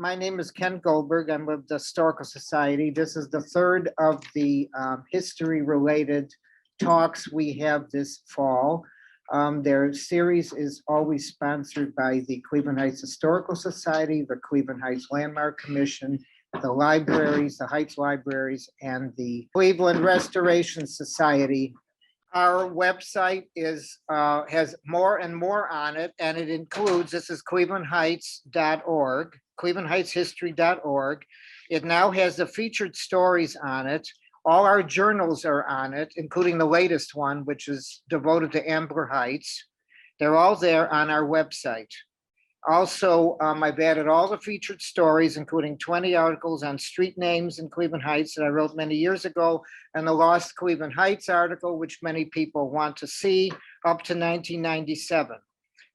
My name is Ken Goldberg. I'm with the Historical Society. This is the third of the history-related talks we have this fall. Their series is always sponsored by the Cleveland Heights Historical Society, the Cleveland Heights Landmark Commission, the libraries, the Heights Libraries, and the Cleveland Restoration Society. Our website has more and more on it, and it includes, this is clevelandheights.org, clevelandheightshistory.org. It now has the featured stories on it. All our journals are on it, including the latest one, which is devoted to Ambler Heights. They're all there on our website. Also, I've added all the featured stories, including 20 articles on street names in Cleveland Heights that I wrote many years ago, and the Lost Cleveland Heights article, which many people want to see, up to 1997.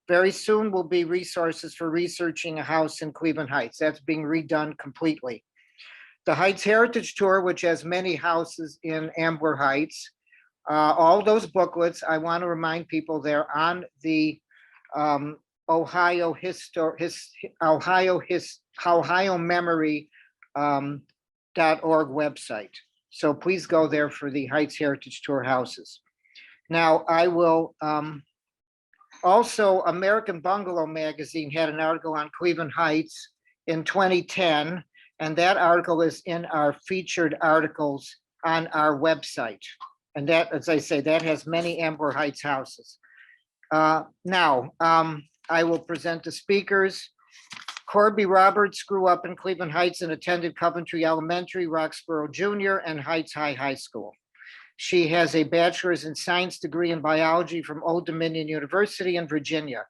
Very soon will be resources for researching a house in Cleveland Heights. That's being redone completely. The Heights Heritage Tour, which has many houses in Ambler Heights. All those booklets, I want to remind people, they're on the Ohio Memory.org website. So please go there for the Heights Heritage Tour houses. Now, I will also, American Bungalow magazine had an article on Cleveland Heights in 2010, and that article is in our featured articles on our website. And that, as I say, that has many Ambler Heights houses. Now, I will present the speakers. Korbi Roberts grew up in Cleveland Heights and attended Coventry Elementary, Roxborough Junior, and Heights High School. She has a bachelor's in science degree in biology from Old Dominion University in Virginia.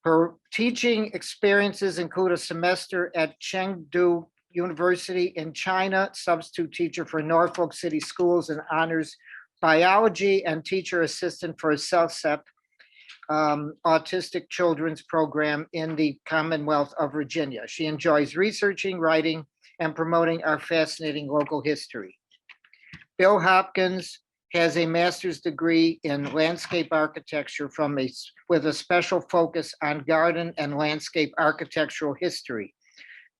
Her teaching experiences include a semester at Chengdu University in China, substitute teacher for Norfolk City Schools and honors biology, and teacher assistant for a CELSEP autistic children's program in the Commonwealth of Virginia. She enjoys researching, writing, and promoting our fascinating local history. Bill Hopkins has a master's degree in landscape architecture with a special focus on garden and landscape architectural history.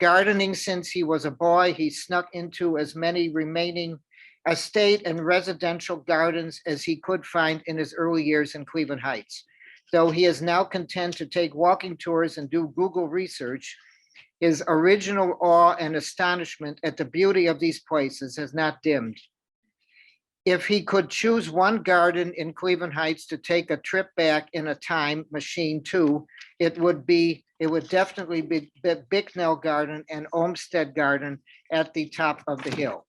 Gardening since he was a boy, he snuck into as many remaining estate and residential gardens as he could find in his early years in Cleveland Heights. Though he is now content to take walking tours and do Google research, his original awe and astonishment at the beauty of these places has not dimmed. If he could choose one garden in Cleveland Heights to take a trip back in a time machine to, it would definitely be the Bicknell Garden and Olmsted Garden at the top of the hill.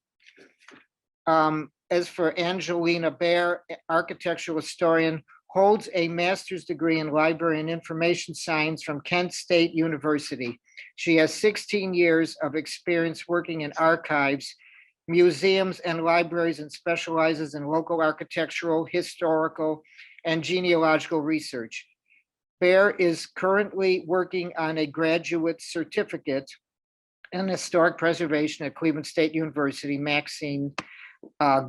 As for Angelina Bair, architectural historian, holds a master's degree in library and information science from Kent State University. She has 16 years of experience working in archives, museums, and libraries, and specializes in local architectural, historical, and genealogical research. Bair is currently working on a graduate certificate in historic preservation at Cleveland State University, Maxine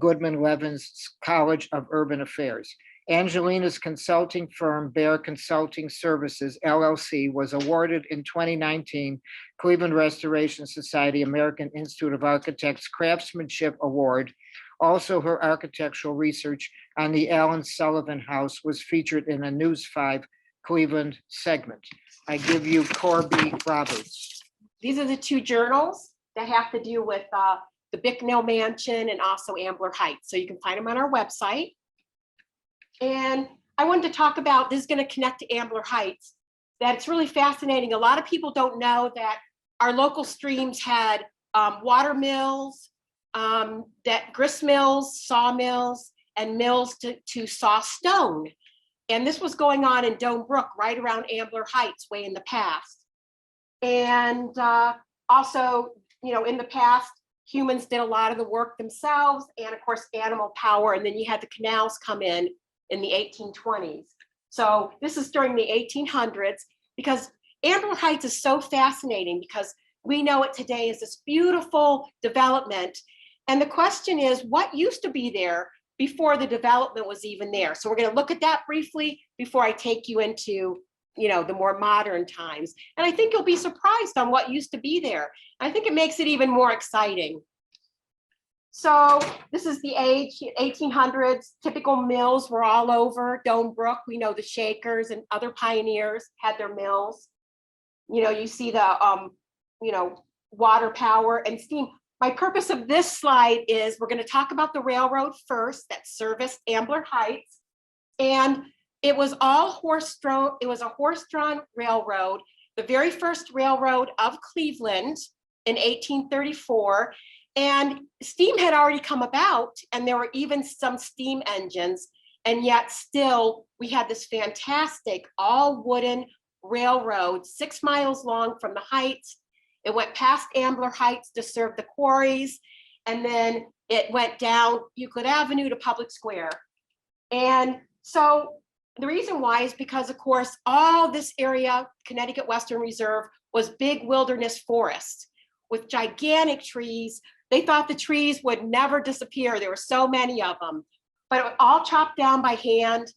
Goodman Levin's College of Urban Affairs. Angelina's consulting firm, Bair Consulting Services, LLC, was awarded in 2019 Cleveland Restoration Society American Institute of Architects Craftsmanship Award. Also, her architectural research on the Alan Sullivan House was featured in a News 5 Cleveland segment. I give you Korbi Roberts. These are the two journals that have to do with the Bicknell Mansion and also Ambler Heights. So you can find them on our website. And I wanted to talk about, this is going to connect to Ambler Heights, that it's really fascinating. A lot of people don't know that our local streams had water mills, that grist mills, sawmills, and mills to saw stone. And this was going on in Doan Brook, right around Ambler Heights, way in the past. And also, you know, in the past, humans did a lot of the work themselves, and of course, animal power. And then you had the canals come in the 1820s. So this is during the 1800s, because Ambler Heights is so fascinating because we know it today as this beautiful development. And the question is, what used to be there before the development was even there? So we're going to look at that briefly before I take you into the more modern times. And I think you'll be surprised on what used to be there. I think it makes it even more exciting. So this is the age, 1800s, typical mills were all over Stone Brook. We know the Shakers and other pioneers had their mills. You see the, water power and steam. My purpose of this slide is we're going to talk about the railroad first that serviced Ambler Heights. And it was all horse-drawn. It was a horse-drawn railroad, the very first railroad of Cleveland in 1834. And steam had already come about, and there were even some steam engines. And yet still, we had this fantastic all wooden railroad, 6 miles long from the Heights. It went past Ambler Heights to serve the quarries. And then it went down Euclid Avenue to Public Square. And so the reason why is because, of course, all this area, Connecticut Western Reserve, was big wilderness forest with gigantic trees. They thought the trees would never disappear. There were so many of them, but it was all chopped down by hand.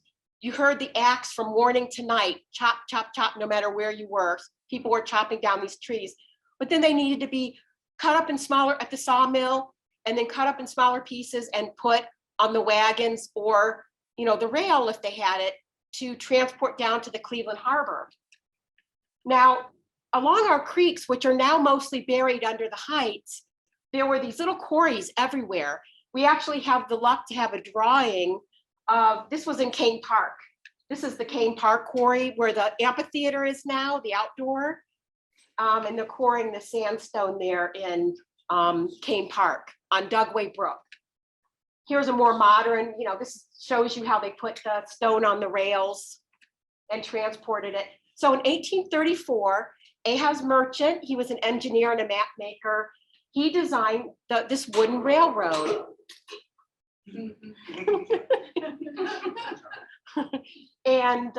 You heard the axe from morning to night, chop, chop, chop, no matter where you were. People were chopping down these trees, but then they needed to be cut up in smaller at the sawmill and then cut up in smaller pieces and put on the wagons or, the rail if they had it to transport down to the Cleveland Harbor. Now, along our creeks, which are now mostly buried under the Heights, there were these little quarries everywhere. We actually have the luck to have a drawing of, this was in Kane Park. This is the Kane Park quarry where the amphitheater is now, the outdoor. And they're quarrying the sandstone there in Kane Park on Dugway Brook. Here's a more modern, this shows you how they put the stone on the rails and transported it. So in 1834, Ahaz Merchant, he was an engineer and a map maker. He designed this wooden railroad. And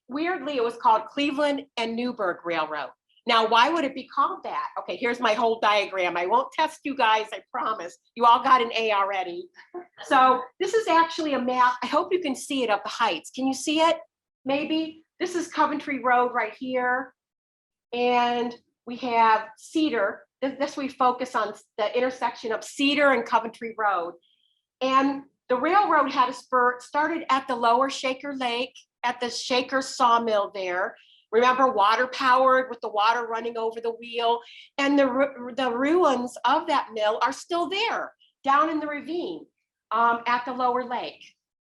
weirdly, it was called Cleveland and Newburgh Railroad. Now, why would it be called that? Okay, here's my whole diagram. I won't test you guys, I promise. You all got an A already. So this is actually a map. I hope you can see it of the Heights. Can you see it? Maybe. This is Coventry Road right here. And we have Cedar. This we focus on the intersection of Cedar and Coventry Road. And the railroad had a spur, started at the lower Shaker Lake, at the Shaker sawmill there. Remember, water powered with the water running over the wheel. And the ruins of that mill are still there, down in the ravine at the lower lake,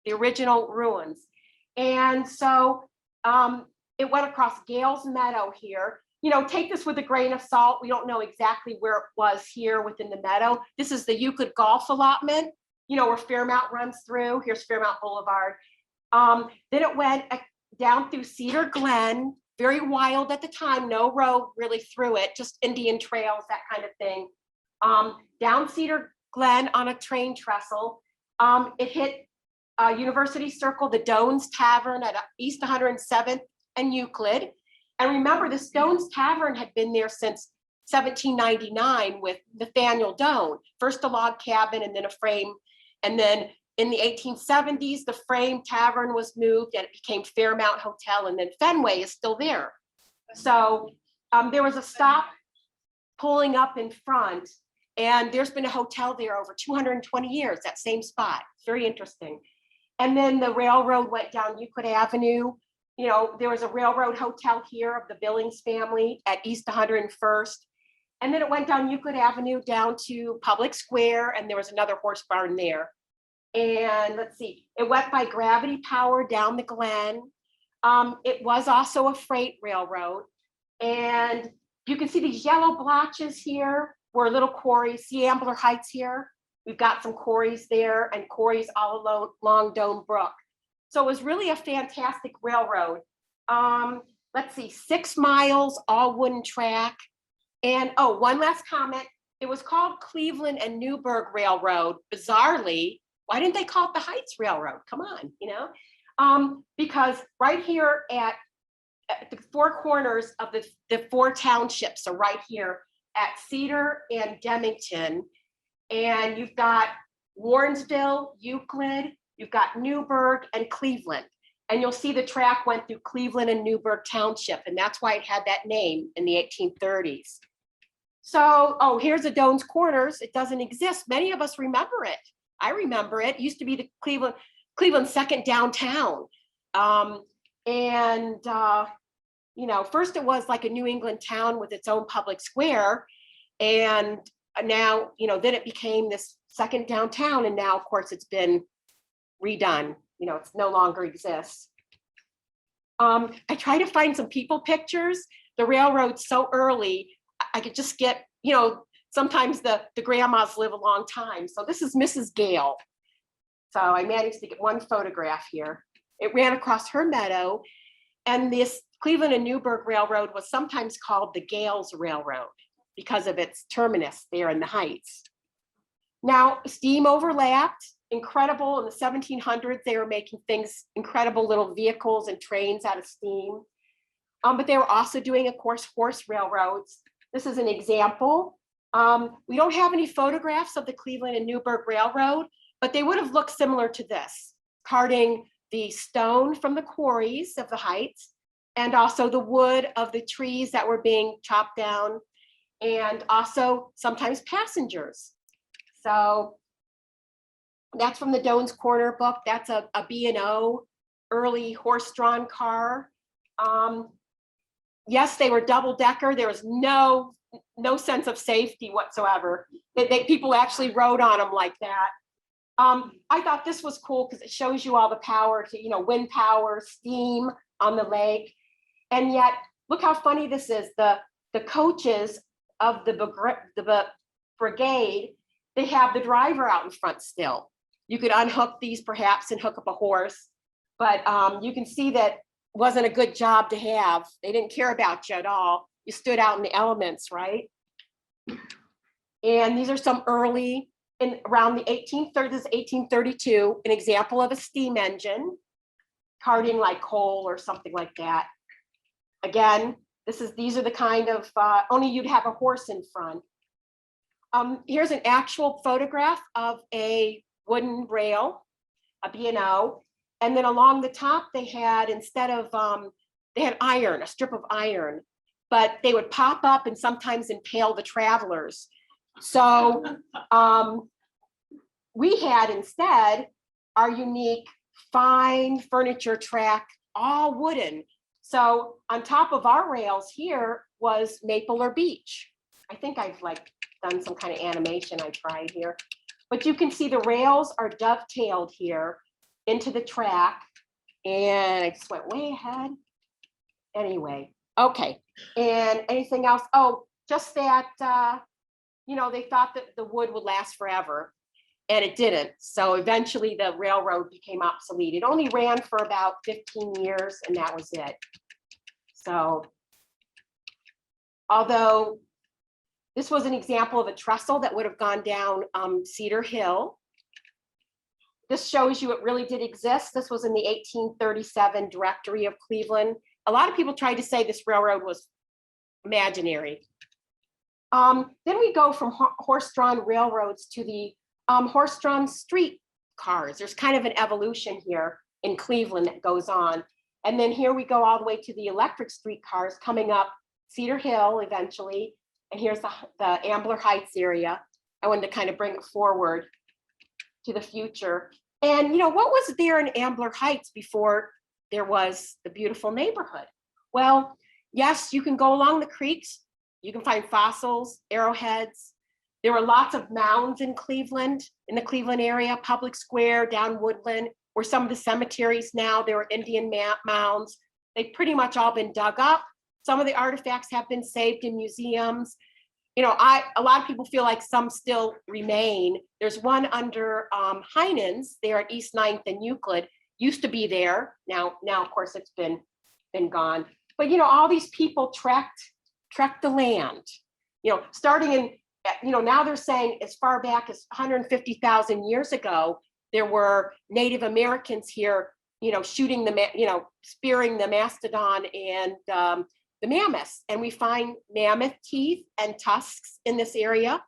the original ruins. And so it went across Gale's Meadow here. Take this with a grain of salt. We don't know exactly where it was here within the meadow. This is the Euclid Golf allotment, where Fairmount runs through. Here's Fairmount Boulevard. Then it went down through Cedar Glen, very wild at the time, no road really through it, just Indian trails, that kind of thing. Down Cedar Glen on a train trestle. It hit University Circle, the Doan's Tavern at East 107th and Euclid. And remember, the Stone's Tavern had been there since 1799 with Nathaniel Doan, first a log cabin and then a frame. And then in the 1870s, the frame tavern was moved and it became Fairmount Hotel, and then Fenway is still there. So there was a stop pulling up in front, and there's been a hotel there over 220 years, that same spot. Very interesting. And then the railroad went down Euclid Avenue. There was a railroad hotel here of the Billings family at East 101st. And then it went down Euclid Avenue down to Public Square, and there was another horse barn there. And let's see, it went by gravity power down the Glen. It was also a freight railroad. And you can see these yellow blotches here were little quarries. See Ambler Heights here? We've got some quarries there and quarries all along Stone Brook. So it was really a fantastic railroad. Let's see, 6 miles, all wooden track. And one last comment. It was called Cleveland and Newburgh Railroad. Bizarrely, why didn't they call it the Heights Railroad? Come on, because right here at the 4 corners of the 4 townships are right here at Cedar and Demington. And you've got Warrensville, Euclid, you've got Newburgh and Cleveland. And you'll see the track went through Cleveland and Newburgh Township, and that's why it had that name in the 1830s. So, oh, here's the Doan's Corners. It doesn't exist. Many of us remember it. I remember it. It used to be the Cleveland's second downtown. You know, first it was like a New England town with its own public square. And now, you know, then it became this second downtown. And now, of course, it's been redone. You know, it's no longer exists. I try to find some people pictures. The railroad's so early, I could just get, you know, sometimes the grandmas live a long time. So this is Mrs. Gale. So I managed to get one photograph here. It ran across her meadow, and this Cleveland and Newburgh Railroad was sometimes called the Gales Railroad because of its terminus there in the Heights. Now, steam overlapped. Incredible. In the 1700s, they were making things, incredible little vehicles and trains out of steam. But they were also doing, of course, horse railroads. This is an example. We don't have any photographs of the Cleveland and Newburgh Railroad, but they would have looked similar to this, carting the stone from the quarries of the Heights, and also the wood of the trees that were being chopped down, and also sometimes passengers. So that's from the Doan's Corner book. That's a B&O early horse-drawn car. Yes, they were double-decker. There was no sense of safety whatsoever. People actually rode on them like that. I thought this was cool because it shows you all the power to, you know, wind power, steam on the lake. And yet, look how funny this is. The coaches of the brigade, they have the driver out in front still. You could unhook these perhaps and hook up a horse, but you can see that wasn't a good job to have. They didn't care about you at all. You stood out in the elements, right? And these are some early, around the 1830s, 1832, an example of a steam engine, carting like coal or something like that. Again, these are the kind of, only you'd have a horse in front. Here's an actual photograph of a wooden rail, a B&O, and then along the top they had, instead of, they had iron, a strip of iron, but they would pop up and sometimes impale the travelers. So we had instead our unique fine furniture track, all wooden. So on top of our rails here was maple or beech. I think I've like done some kind of animation I tried here. But you can see the rails are dovetailed here into the track. And I just went way ahead. Anyway, okay. And anything else? Oh, just that, you know, they thought that the wood would last forever, and it didn't. So eventually the railroad became obsolete. It only ran for about 15 years, and that was it. So, although this was an example of a trestle that would have gone down Cedar Hill. This shows you it really did exist. This was in the 1837 Directory of Cleveland. A lot of people tried to say this railroad was imaginary. Then we go from horse-drawn railroads to the horse-drawn street cars. There's kind of an evolution here in Cleveland that goes on. And then here we go all the way to the electric street cars coming up Cedar Hill eventually. And here's the Ambler Heights area. I wanted to kind of bring it forward to the future. And you know, what was there in Ambler Heights before there was the beautiful neighborhood? Well, yes, you can go along the creeks. You can find fossils, arrowheads. There were lots of mounds in Cleveland, in the Cleveland area, Public Square, down Woodland, where some of the cemeteries now, there were Indian mounds. They've pretty much all been dug up. Some of the artifacts have been saved in museums. You know, a lot of people feel like some still remain. There's one under Heinen's there at East 9th and Euclid, used to be there. Now of course it's been gone. But you know, all these people trekked the land. You know, starting in, you know, now they're saying as far back as 150,000 years ago, there were Native Americans here, you know, shooting spearing the mastodon and the mammoths, and we find mammoth teeth and tusks in this area.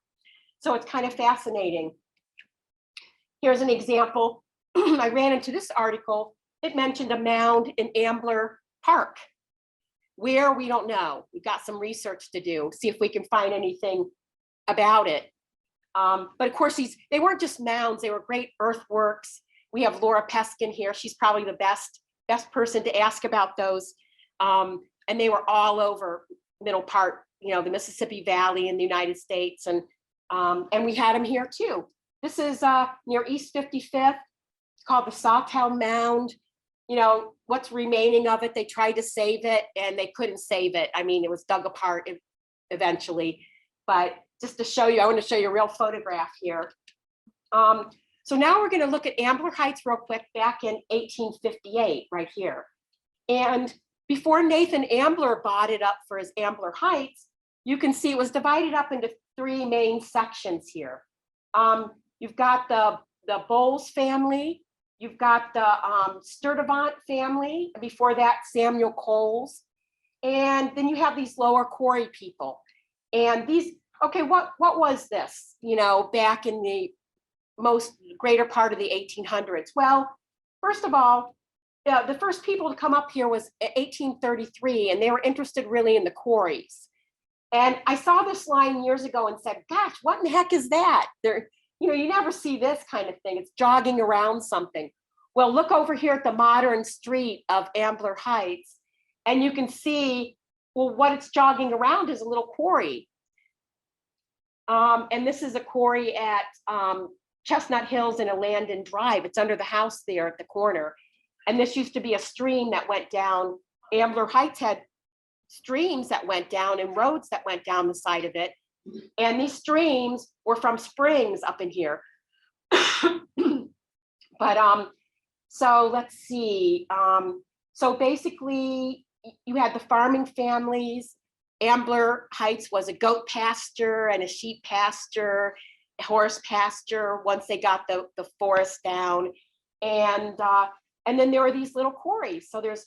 So it's kind of fascinating. Here's an example. I ran into this article it mentioned a mound in Ambler Park. Where, we don't know. We've got some research to do, see if we can find anything about it. But of course, they weren't just mounds, they were great earthworks. We have Laura Peskin here. She's probably the best person to ask about those. And they were all over middle part, the Mississippi Valley in the United States. And we had them here too. This is near East 55th. It's called the Sawtell Mound. What's remaining of it, they tried to save it and they couldn't save it. I mean, it was dug apart eventually. But just to show you, I want to show you a real photograph here. So now we're going to look at Ambler Heights real quick, back in 1858, right here. And before Nathan Ambler bought it up for his Ambler Heights, you can see it was divided up into 3 main sections here. You've got the Bowles family, you've got the Sturdivant family, before that Samuel Coles, and then you have these lower quarry people. And these, okay, what was this, back in the greater part of the 1800s? Well, first of all, the first people to come up here was 1833, and they were interested really in the quarries. And I saw this line years ago and said, gosh, what in the heck is that? You never see this kind of thing. It's jogging around something. Well, look over here at the modern street of Ambler Heights, and you can see, well, what it's jogging around is a little quarry. And this is a quarry at Chestnut Hills and a Landon Drive. It's under the house there at the corner. And this used to be a stream that went down. Ambler Heights had streams that went down and roads that went down the side of it. And these streams were from springs up in here. But so let's see. So basically, you had the farming families. Ambler Heights was a goat pasture and a sheep pasture, a horse pasture, once they got the forest down. And then there were these little quarries. So there's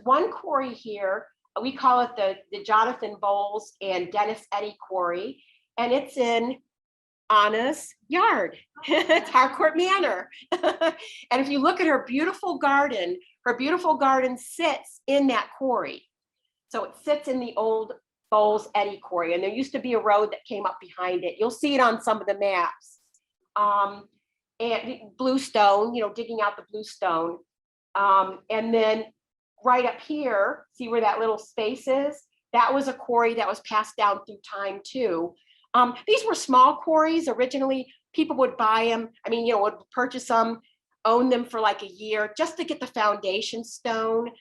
one quarry here. We call it the Jonathan Bowles and Dennis Eddy quarry. And it's in Anna's yard. It's Harcourt Manor. And if you look at her beautiful garden sits in that quarry. So it sits in the old Bowles Eddy quarry. And there used to be a road that came up behind it. You'll see it on some of the maps. And bluestone, digging out the bluestone. And then right up here, see where that little space is? That was a quarry that was passed down through time too. These were small quarries. Originally, people would buy them. I mean, would purchase them, own them for like a year just to get the foundation stone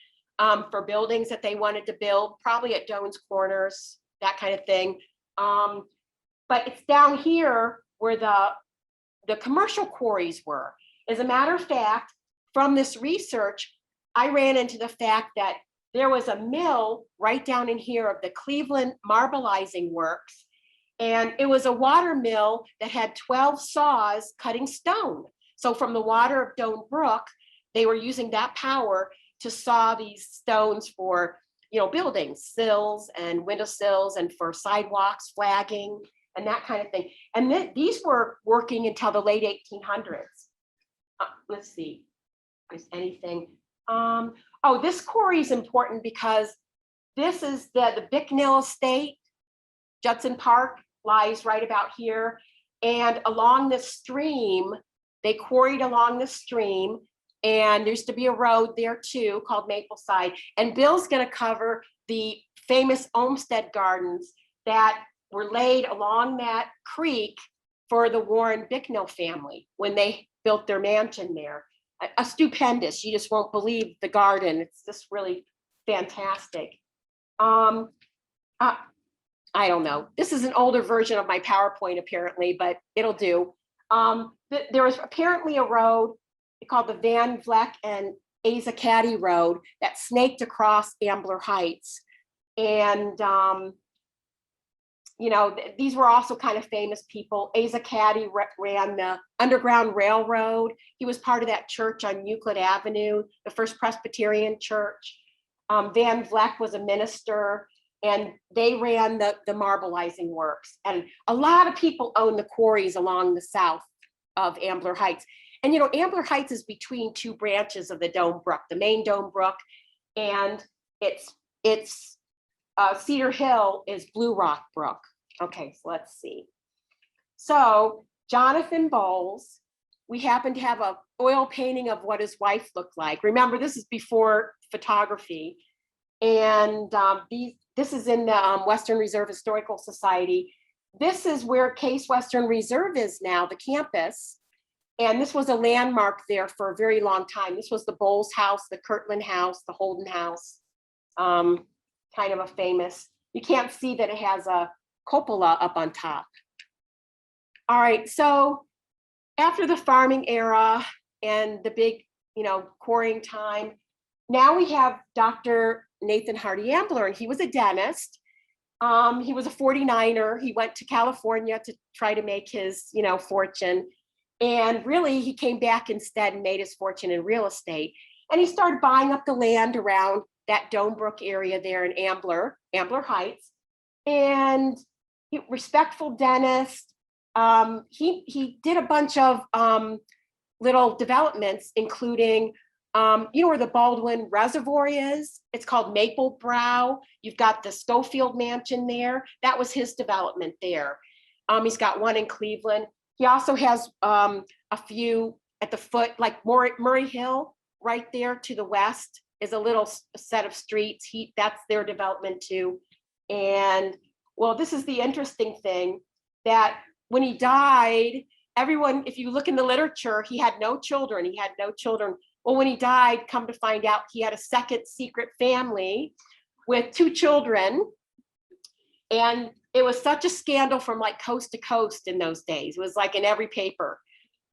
for buildings that they wanted to build, probably at Doan's Corners, that kind of thing. But it's down here where the commercial quarries were. As a matter of fact, from this research, I ran into the fact that there was a mill right down in here of the Cleveland Marbleizing Works. And it was a water mill that had 12 saws cutting stone. So from the water of Doan Brook, they were using that power to saw these stones for, buildings, sills and windowsills, and for sidewalks, flagging, and that kind of thing. And these were working until the late 1800s. Let's see, if there's anything. This quarry is important because this is the Bicknell estate. Judson Park lies right about here. And along this stream, they quarried along the stream. And there used to be a road there too called Mapleside. And Bill's going to cover the famous Olmsted gardens that were laid along that creek for the Warren Bicknell family when they built their mansion there. A stupendous, you just won't believe the garden. It's just really fantastic. I don't know. This is an older version of my PowerPoint apparently, but it'll do. There was apparently a road called the Van Vleck and Asa Caddy Road that snaked across Ambler Heights. And, these were also kind of famous people. Asa Caddy ran the Underground Railroad. He was part of that church on Euclid Avenue, the First Presbyterian Church. Van Vleck was a minister, and they ran the Marbleizing Works. And a lot of people own the quarries along the south of Ambler Heights. And Ambler Heights is between two branches of the Dome Brook, the main Dome Brook, and it's Cedar Hill is Blue Rock Brook. Okay, so let's see. So Jonathan Bowles, we happen to have a oil painting of what his wife looked like. Remember, this is before photography. And this is in the Western Reserve Historical Society. This is where Case Western Reserve is now, the campus. And this was a landmark there for a very long time. This was the Bowles House, the Kirtland House, the Holden House. Kind of a famous, you can't see that it has a cupola up on top. All right, so after the farming era and the big, quarrying time, now we have Dr. Nathan Hardy Ambler, and he was a dentist. He was a 49er. He went to California to try to make his, fortune. And really, he came back instead and made his fortune in real estate. And he started buying up the land around that Dome Brook area there in Ambler Heights. And respectful dentist. He did a bunch of little developments, including, where the Baldwin Reservoir is. It's called Maple Brow. You've got the Schofield Mansion there. That was his development there. He's got one in Cleveland. He also has a few at the foot, like Murray Hill, right there to the west is a little set of streets. That's their development too. And well, this is the interesting thing, that when he died, everyone, if you look in the literature, he had no children. Well, when he died, come to find out, he had a second secret family with 2 children. And it was such a scandal from like coast to coast in those days. It was like in every paper.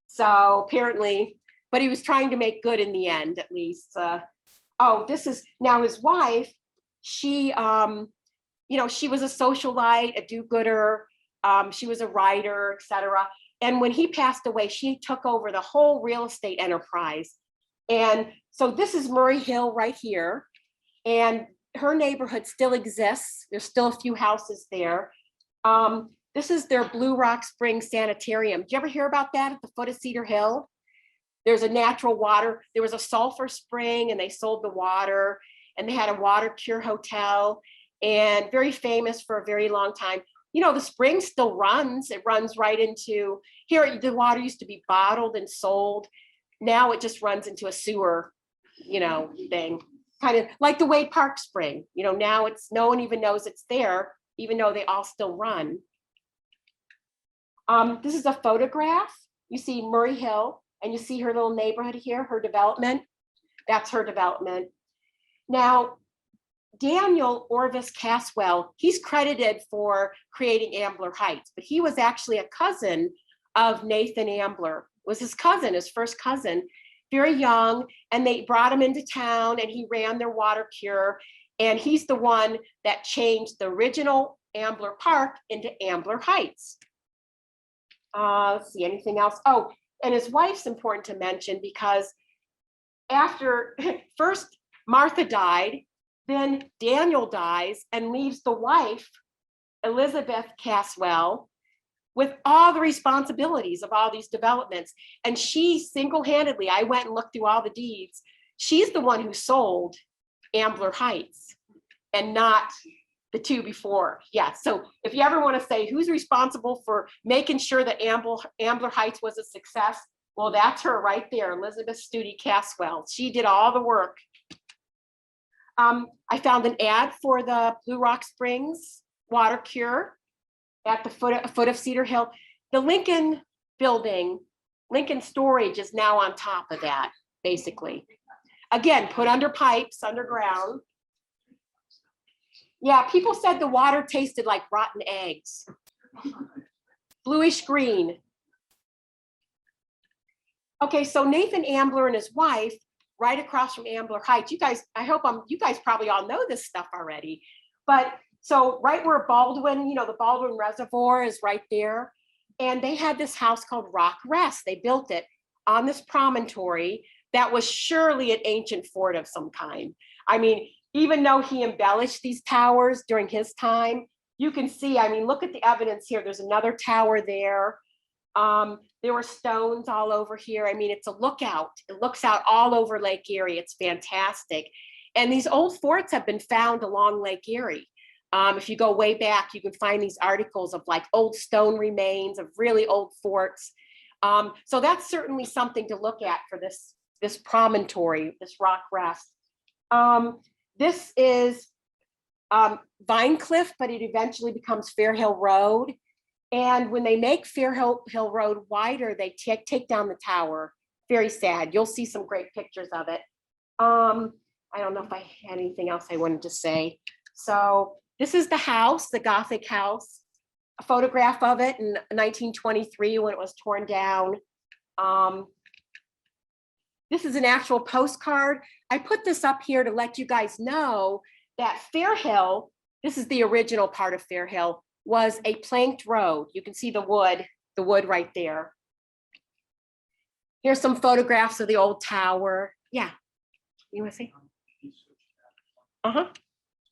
So apparently, but he was trying to make good in the end, at least. This is now his wife. She, she was a socialite, a do-gooder. She was a writer, etc. And when he passed away, she took over the whole real estate enterprise. And so this is Murray Hill right here. And her neighborhood still exists. There's still a few houses there. This is their Blue Rock Springs Sanitarium. Did you ever hear about that at the foot of Cedar Hill? There's a natural water. There was a sulfur spring and they sold the water, and they had a water cure hotel, and very famous for a very long time. The spring still runs. It runs right into here. The water used to be bottled and sold. Now it just runs into a sewer, thing. Kind of like the Wade Park Spring. Now no one even knows it's there, even though they all still run. This is a photograph. You see Murray Hill, and you see her little neighborhood here, her development. That's her development. Now, Daniel Orvis Caswell, he's credited for creating Ambler Heights, but he was actually a cousin of Nathan Ambler. Was his cousin, his first cousin, very young, and they brought him into town, and he ran their water cure, and he's the one that changed the original Ambler Park into Ambler Heights. Let's see, anything else? Oh, and his wife's important to mention, because after first Martha died, then Daniel dies and leaves the wife, Elizabeth Caswell, with all the responsibilities of all these developments. And she single-handedly, I went and looked through all the deeds, she's the one who sold Ambler Heights and not the 2 before. Yeah, so if you ever want to say who's responsible for making sure that Ambler Heights was a success, well, that's her right there, Elizabeth Studi Caswell. She did all the work. I found an ad for the Blue Rock Springs water cure at the foot of Cedar Hill. The Lincoln building, Lincoln Storage, is now on top of that, basically. Again, put under pipes, underground. Yeah, people said the water tasted like rotten eggs. Bluish green. Okay, so Nathan Ambler and his wife, right across from Ambler Heights. You guys, you guys probably all know this stuff already. But so right where Baldwin, the Baldwin Reservoir is right there. And they had this house called Rock Rest. They built it on this promontory that was surely an ancient fort of some kind. I mean, even though he embellished these towers during his time, you can see, I mean, look at the evidence here. There's another tower there. There were stones all over here. I mean, it's a lookout. It looks out all over Lake Erie. It's fantastic. And these old forts have been found along Lake Erie. If you go way back, you can find these articles of like old stone remains of really old forts. So that's certainly something to look at for this promontory, this rock rest. This is Vine Cliff, but it eventually becomes Fair Hill Road. And when they make Fair Hill Road wider, they take down the tower. Very sad. You'll see some great pictures of it. I don't know if I had anything else I wanted to say. So this is the house, the Gothic house, a photograph of it in 1923 when it was torn down. This is an actual postcard. I put this up here to let you guys know that Fair Hill, this is the original part of Fair Hill, was a planked road. You can see the wood right there. Here's some photographs of the old tower. Yeah, you want to see? Uh-huh.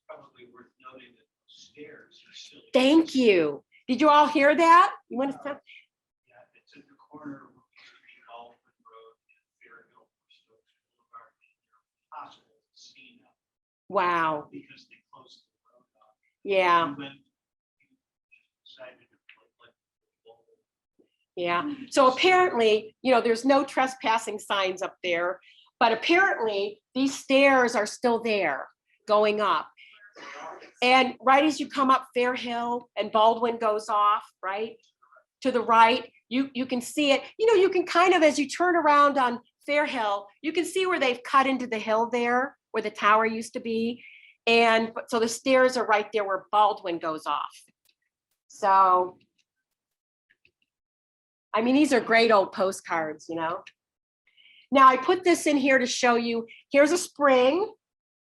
Probably worth noting that the stairs are still. Thank you. Did you all hear that? You want to stop? Yeah, it's at the corner of between Alfred Road and Fair Hill. Boulevard. They're possible to see now Wow. because they closed the road off. Yeah. And when you decided to put like Yeah. So apparently, there's no trespassing signs up there, but apparently these stairs are still there going up. And right as you come up Fair Hill and Baldwin goes off, right to the right, you can see it. You can kind of, as you turn around on Fair Hill, you can see where they've cut into the hill there, where the tower used to be. And so the stairs are right there where Baldwin goes off. So, I mean, these are great old postcards, Now I put this in here to show you, here's a spring.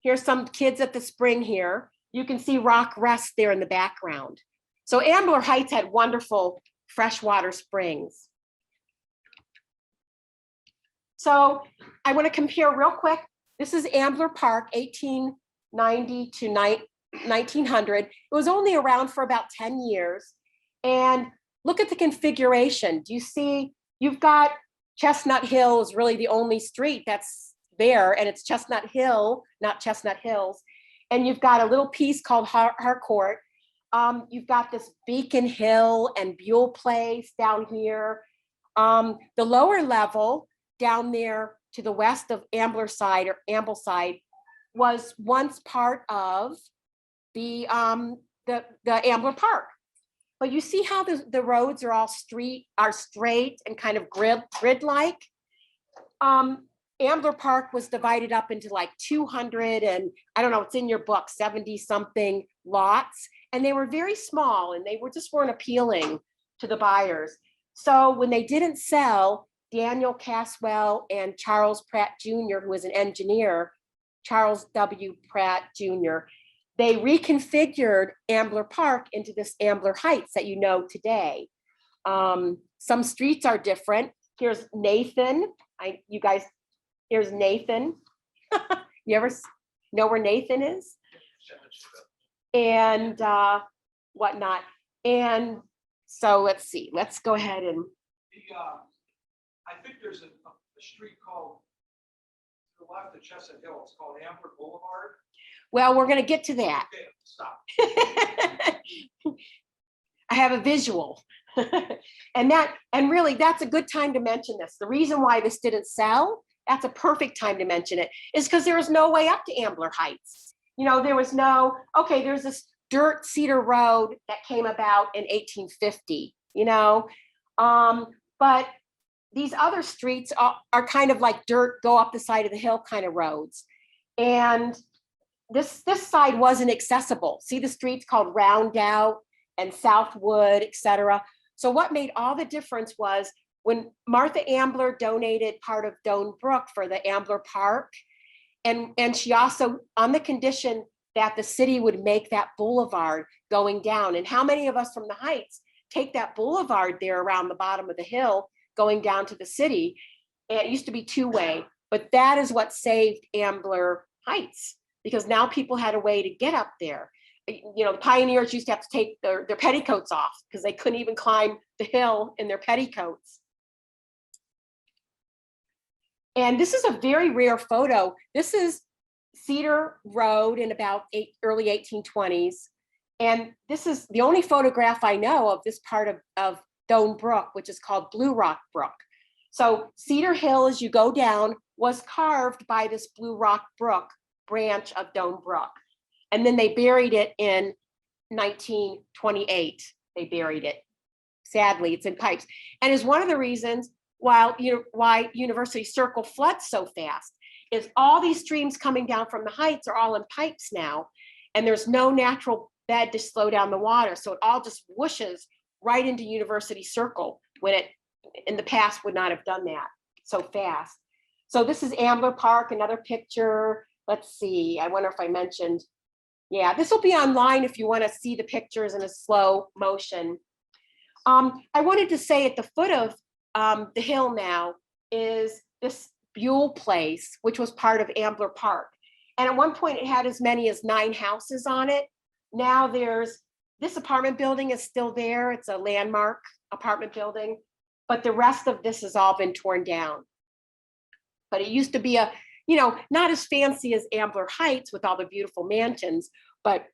Here's some kids at the spring here. You can see Rock Rest there in the background. So Ambler Heights had wonderful freshwater springs. So I want to compare real quick. This is Ambler Park, 1890 to 1900. It was only around for about 10 years. And look at the configuration. Do you see, you've got Chestnut Hill is really the only street that's there, and it's Chestnut Hill, not Chestnut Hills. And you've got a little piece called Harcourt. You've got this Beacon Hill and Buell Place down here. The lower level down there to the west of Ambleside or Ambleside was once part of the Ambler Park. But you see how the roads are all straight and kind of grid-like. Ambler Park was divided up into like 200 and I don't know, it's in your book, 70 something lots. And they were very small and they weren't appealing to the buyers. So when they didn't sell, Daniel Caswell and Charles Pratt Jr., who was an engineer, Charles W. Pratt Jr., they reconfigured Ambler Park into this Ambler Heights that you know today. Some streets are different. Here's Nathan. Here's Nathan. You ever know where Nathan is? And whatnot. And so let's see. Let's go ahead and. I think there's a street called, to the left of Chestnut Hill, it's called Ambler Boulevard. Well, we're going to get to that. Okay, stop. I have a visual. and really, that's a good time to mention this. The reason why this didn't sell, that's a perfect time to mention it, is because there was no way up to Ambler Heights. There was there's this dirt cedar road that came about in 1850, but these other streets are kind of like dirt, go up the side of the hill kind of roads. And this side wasn't accessible. See the streets called Roundout and Southwood, etc. So what made all the difference was when Martha Ambler donated part of Doan Brook for the Ambler Park, and she also, on the condition that the city would make that boulevard going down. And how many of us from the Heights take that boulevard there around the bottom of the hill going down to the city? And it used to be two-way, but that is what saved Ambler Heights, because now people had a way to get up there. the pioneers used to have to take their petticoats off because they couldn't even climb the hill in their petticoats. And this is a very rare photo. This is Cedar Road in about early 1820s. And this is the only photograph I know of this part of Doan Brook, which is called Blue Rock Brook. So Cedar Hill, as you go down, was carved by this Blue Rock Brook branch of Doan Brook. And then they buried it in 1928. They buried it. Sadly, it's in pipes. And is one of the reasons why University Circle floods so fast is all these streams coming down from the heights are all in pipes now. And there's no natural bed to slow down the water. So it all just whooshes right into University Circle when it in the past would not have done that so fast. So this is Ambler Park, another picture. Let's see, I wonder if I mentioned, yeah, this will be online if you want to see the pictures in a slow motion. I wanted to say at the foot of the hill now is this Buell Place, which was part of Ambler Park. And at one point it had as many as 9 houses on it. Now there's, this apartment building is still there. It's a landmark apartment building, but the rest of this has all been torn down. But it used to be a, not as fancy as Ambler Heights with all the beautiful mansions, but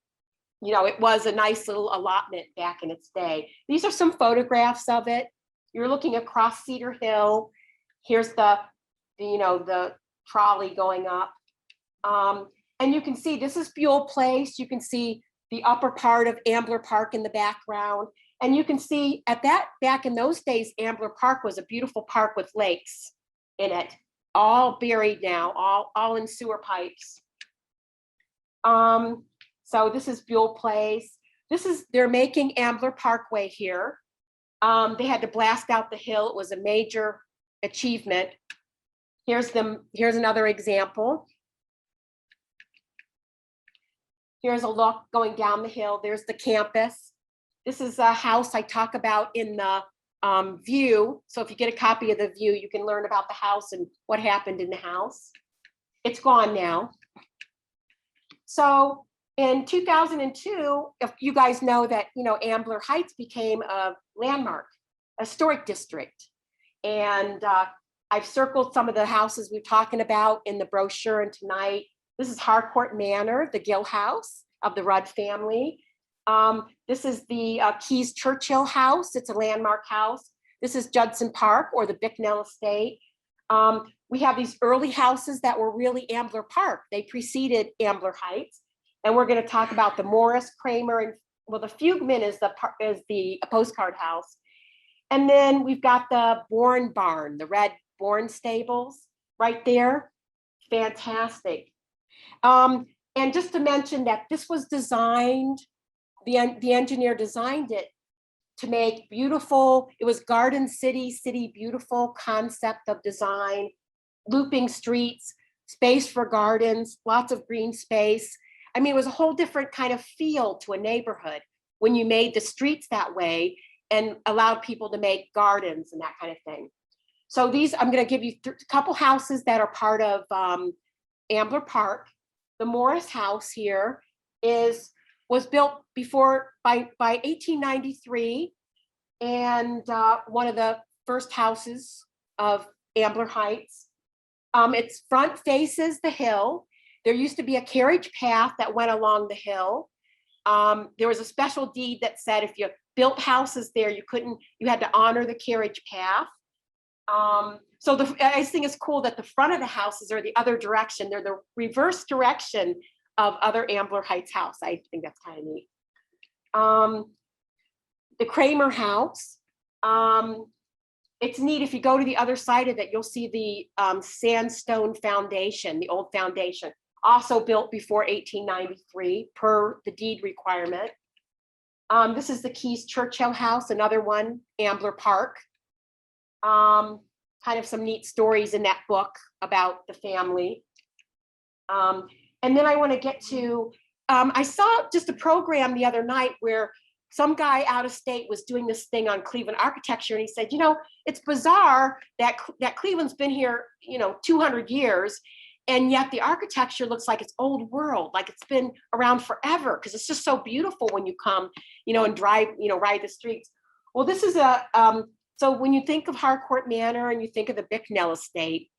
it was a nice little allotment back in its day. These are some photographs of it. You're looking across Cedar Hill. Here's the trolley going up. And you can see this is Buell Place. You can see the upper part of Ambler Park in the background. And you can see back in those days, Ambler Park was a beautiful park with lakes in it, all buried now, all in sewer pipes. So this is Buell Place. They're making Ambler Parkway here. They had to blast out the hill. It was a major achievement. Here's another example. Here's a look going down the hill. There's the campus. This is a house I talk about in the view. So if you get a copy of the view, you can learn about the house and what happened in the house. It's gone now. So in 2002, if you guys know that, Ambler Heights became a landmark, a historic district. And I've circled some of the houses we're talking about in the brochure and tonight. This is Harcourt Manor, the Gill house of the Rudd family. This is the Keys Churchill house. It's a landmark house. This is Judson Park or the Bicknell estate. We have these early houses that were really Ambler Park. They preceded Ambler Heights. And we're going to talk about the Morris, Kramer, and the Fugman is the postcard house. And then we've got the Bourne barn, the red Bourne stables right there. Fantastic. And just to mention that this was designed, the engineer designed it to make beautiful, it was Garden City beautiful concept of design, looping streets, space for gardens, lots of green space. I mean, it was a whole different kind of feel to a neighborhood when you made the streets that way and allowed people to make gardens and that kind of thing. So I'm going to give you a couple houses that are part of Ambler Park. The Morris house here was built by 1893 and one of the first houses of Ambler Heights. Its front faces the hill. There used to be a carriage path that went along the hill. There was a special deed that said if you built houses there, you had to honor the carriage path. So I just think it's cool that the front of the houses are the other direction. They're the reverse direction of other Ambler Heights house. I think that's kind of neat. The Kramer house. It's neat. If you go to the other side of it, you'll see the sandstone foundation, the old foundation, also built before 1893 per the deed requirement. This is the Keys Churchill house, another one, Ambler Park. Kind of some neat stories in that book about the family. And then I want to get to, I saw just a program the other night where some guy out of state was doing this thing on Cleveland architecture. And he said, it's bizarre that Cleveland's been here, 200 years. And yet the architecture looks like it's old world, like it's been around forever, because it's just so beautiful when you come, and drive, ride the streets. Well, this is so when you think of Harcourt Manor and you think of the Bicknell estate,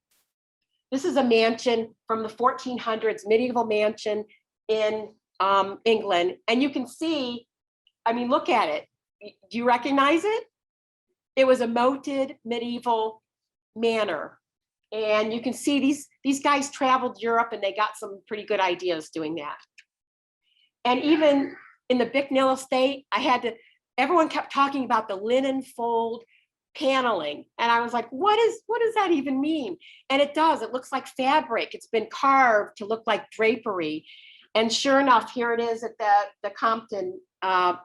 this is a mansion from the 1400s, medieval mansion in England. And you can see, look at it. Do you recognize it? It was a moated medieval manor. And you can see these guys traveled Europe and they got some pretty good ideas doing that. And even in the Bicknell estate, everyone kept talking about the linen fold paneling. And I was like, what does that even mean? And it does, it looks like fabric. It's been carved to look like drapery. And sure enough, here it is at the Compton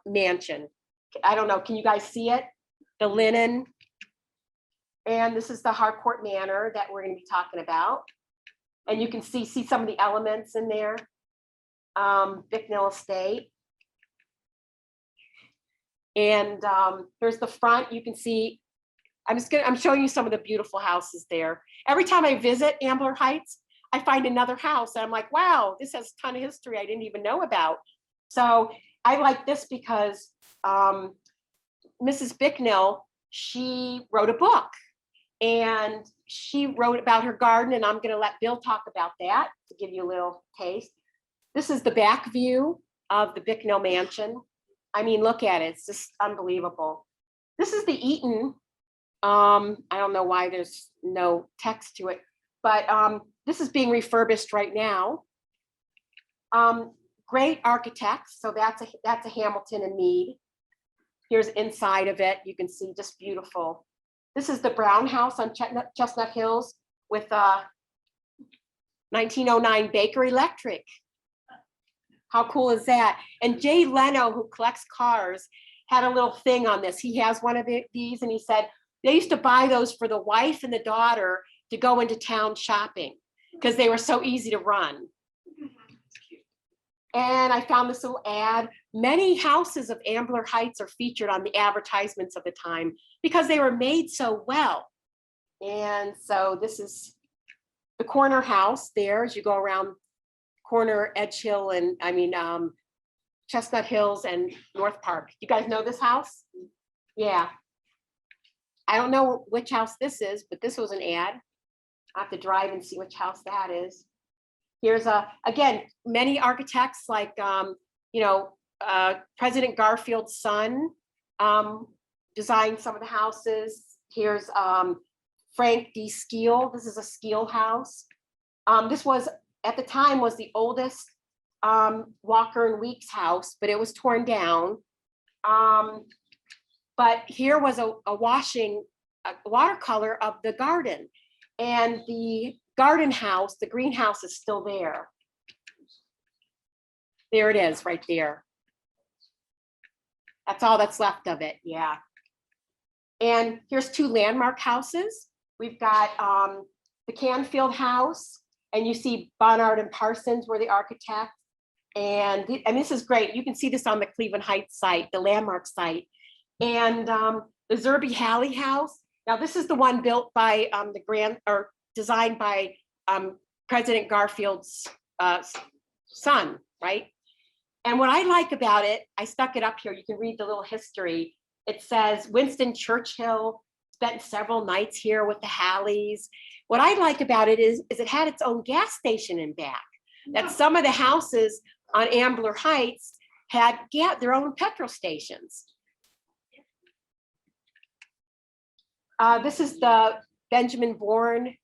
mansion. I don't know, can you guys see it? The linen. And this is the Harcourt Manor that we're going to be talking about. And you can see some of the elements in there. Bicknell estate. And here's the front. You can see, I'm showing you some of the beautiful houses there. Every time I visit Ambler Heights, I find another house. And I'm like, wow, this has a ton of history I didn't even know about. So I like this because Mrs. Bicknell, she wrote a book. And she wrote about her garden, and I'm going to let Bill talk about that to give you a little taste. This is the back view of the Bicknell mansion. Look at it. It's just unbelievable. This is the Eaton. I don't know why there's no text to it, but this is being refurbished right now. Great architects. So that's a Hamilton and Mead. Here's inside of it. You can see just beautiful. This is the Brown House on Chestnut Hills with 1909 Baker Electric. How cool is that? And Jay Leno, who collects cars, had a little thing on this. He has one of these, and he said they used to buy those for the wife and the daughter to go into town shopping because they were so easy to run. And I found this little ad. Many houses of Ambler Heights are featured on the advertisements of the time because they were made so well. And so this is the corner house there as you go around corner Edge Hill and Chestnut Hills and North Park. You guys know this house? Yeah. I don't know which house this is, but this was an ad. I have to drive and see which house that is. Here's again, many architects like, President Garfield's son designed some of the houses. Here's Frank D. Skeel. This is a Skeel house. This was, at the time, was the oldest Walker and Weeks house, but it was torn down. But here was a watercolor of the garden. And the garden house, the greenhouse is still there. There it is right there. That's all that's left of it, yeah. And here's two landmark houses. We've got the Canfield House, and you see Barnard and Parsons were the architects. And this is great. You can see this on the Cleveland Heights site, the landmark site. And the Zerby Halley House. Now this is the one built by designed by President Garfield's son, right? And what I like about it, I stuck it up here. You can read the little history. It says Winston Churchill spent several nights here with the Halleys. What I like about it is it had its own gas station in back. That some of the houses on Ambler Heights had their own petrol stations. This is the Benjamin Bourne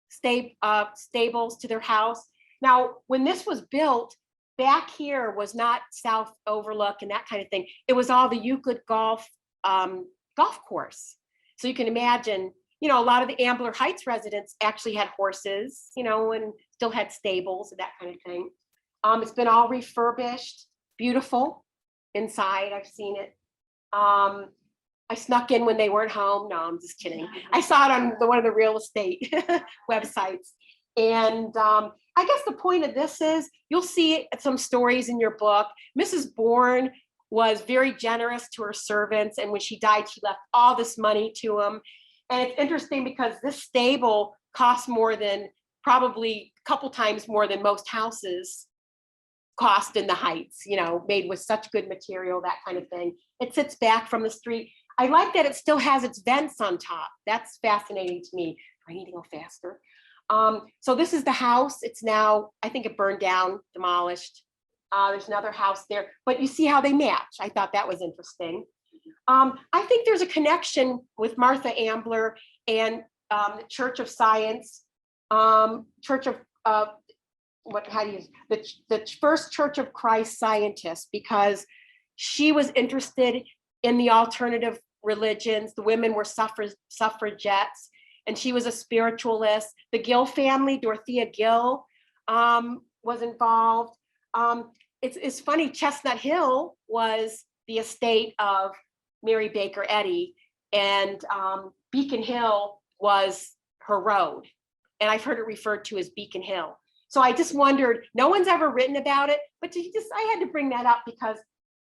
stables to their house. Now, when this was built, back here was not South Overlook and that kind of thing. It was all the Euclid golf course. So you can imagine, a lot of the Ambler Heights residents actually had horses, and still had stables and that kind of thing. It's been all refurbished, beautiful inside. I've seen it. I snuck in when they weren't home. No, I'm just kidding. I saw it on one of the real estate websites. And I guess the point of this is you'll see some stories in your book. Mrs. Bourne was very generous to her servants. And when she died, she left all this money to them. And it's interesting because this stable cost more than probably a couple times more than most houses cost in the Heights, you know, made with such good material, that kind of thing. It sits back from the street. I like that it still has its vents on top. That's fascinating to me. I need to go faster. So this is the house. It's now, I think it burned down, demolished. There's another house there, but you see how they match. I thought that was interesting. I think there's a connection with Martha Ambler and the Church of Science, Church of, the first Church of Christ scientist, because she was interested in the alternative religions. The women were suffragettes, and she was a spiritualist. The Gill family, Dorothea Gill, was involved. It's funny, Chestnut Hill was the estate of Mary Baker Eddy, and Beacon Hill was her road. And I've heard it referred to as Beacon Hill. So I just wondered, no one's ever written about it, but I had to bring that up because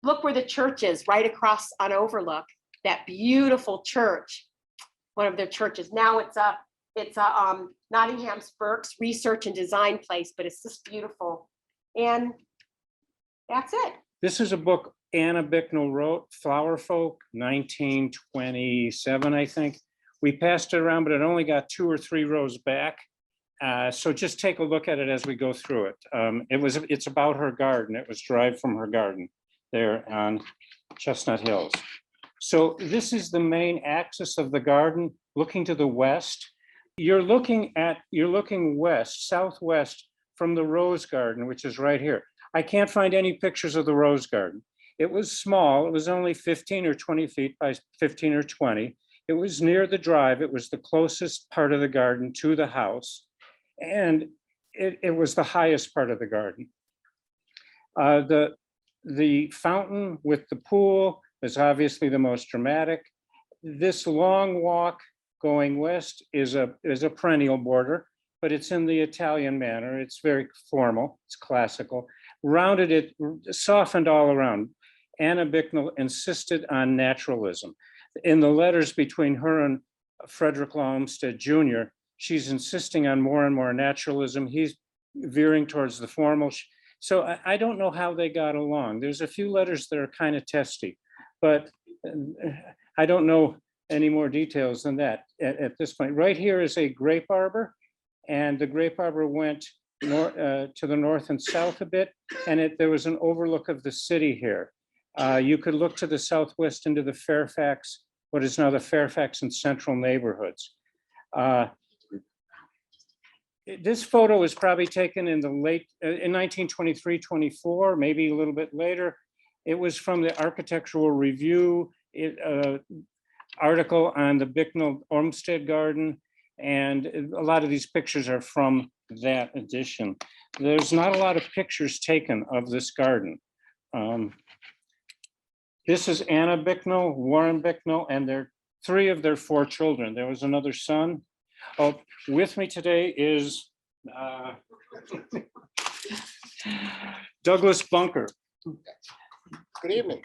look where the church is, right across on Overlook, that beautiful church, one of their churches. Now it's a Nottingham's Burke's research and design place, but it's just beautiful. And that's it. This is a book Anna Bicknell wrote, Flower Folk, 1927, I think. We passed it around, but it only got 2 or 3 rows back. So just take a look at it as we go through it. It's about her garden. It was derived from her garden there on Chestnut Hills. So this is the main axis of the garden, looking to the west. You're looking west, southwest from the rose garden, which is right here. I can't find any pictures of the rose garden. It was small. It was only 15 or 20 feet by 15 or 20. It was near the drive. It was the closest part of the garden to the house. And it was the highest part of the garden. The fountain with the pool is obviously the most dramatic. This long walk going west is a perennial border, but it's in the Italian manner. It's very formal, it's classical. Rounded it, softened all around. Anna Bicknell insisted on naturalism. In the letters between her and Frederick Olmsted Jr., she's insisting on more and more naturalism. He's veering towards the formal. So I don't know how they got along. There's a few letters that are kind of testy, but I don't know any more details than that at this point. Right here is a grape arbor, and the grape arbor went to the north and south a bit, and there was an overlook of the city here. You could look to the southwest into the Fairfax, what is now the Fairfax and Central neighborhoods. This photo was probably taken in the in 1923, 24, maybe a little bit later. It was from the Architectural Review article on the Bicknell Olmsted Garden. And a lot of these pictures are from that edition. There's not a lot of pictures taken of this garden. This is Anna Bicknell, Warren Bicknell, and 3 of their 4 children. There was another son. Oh, with me today is Douglas Bunker. Good evening.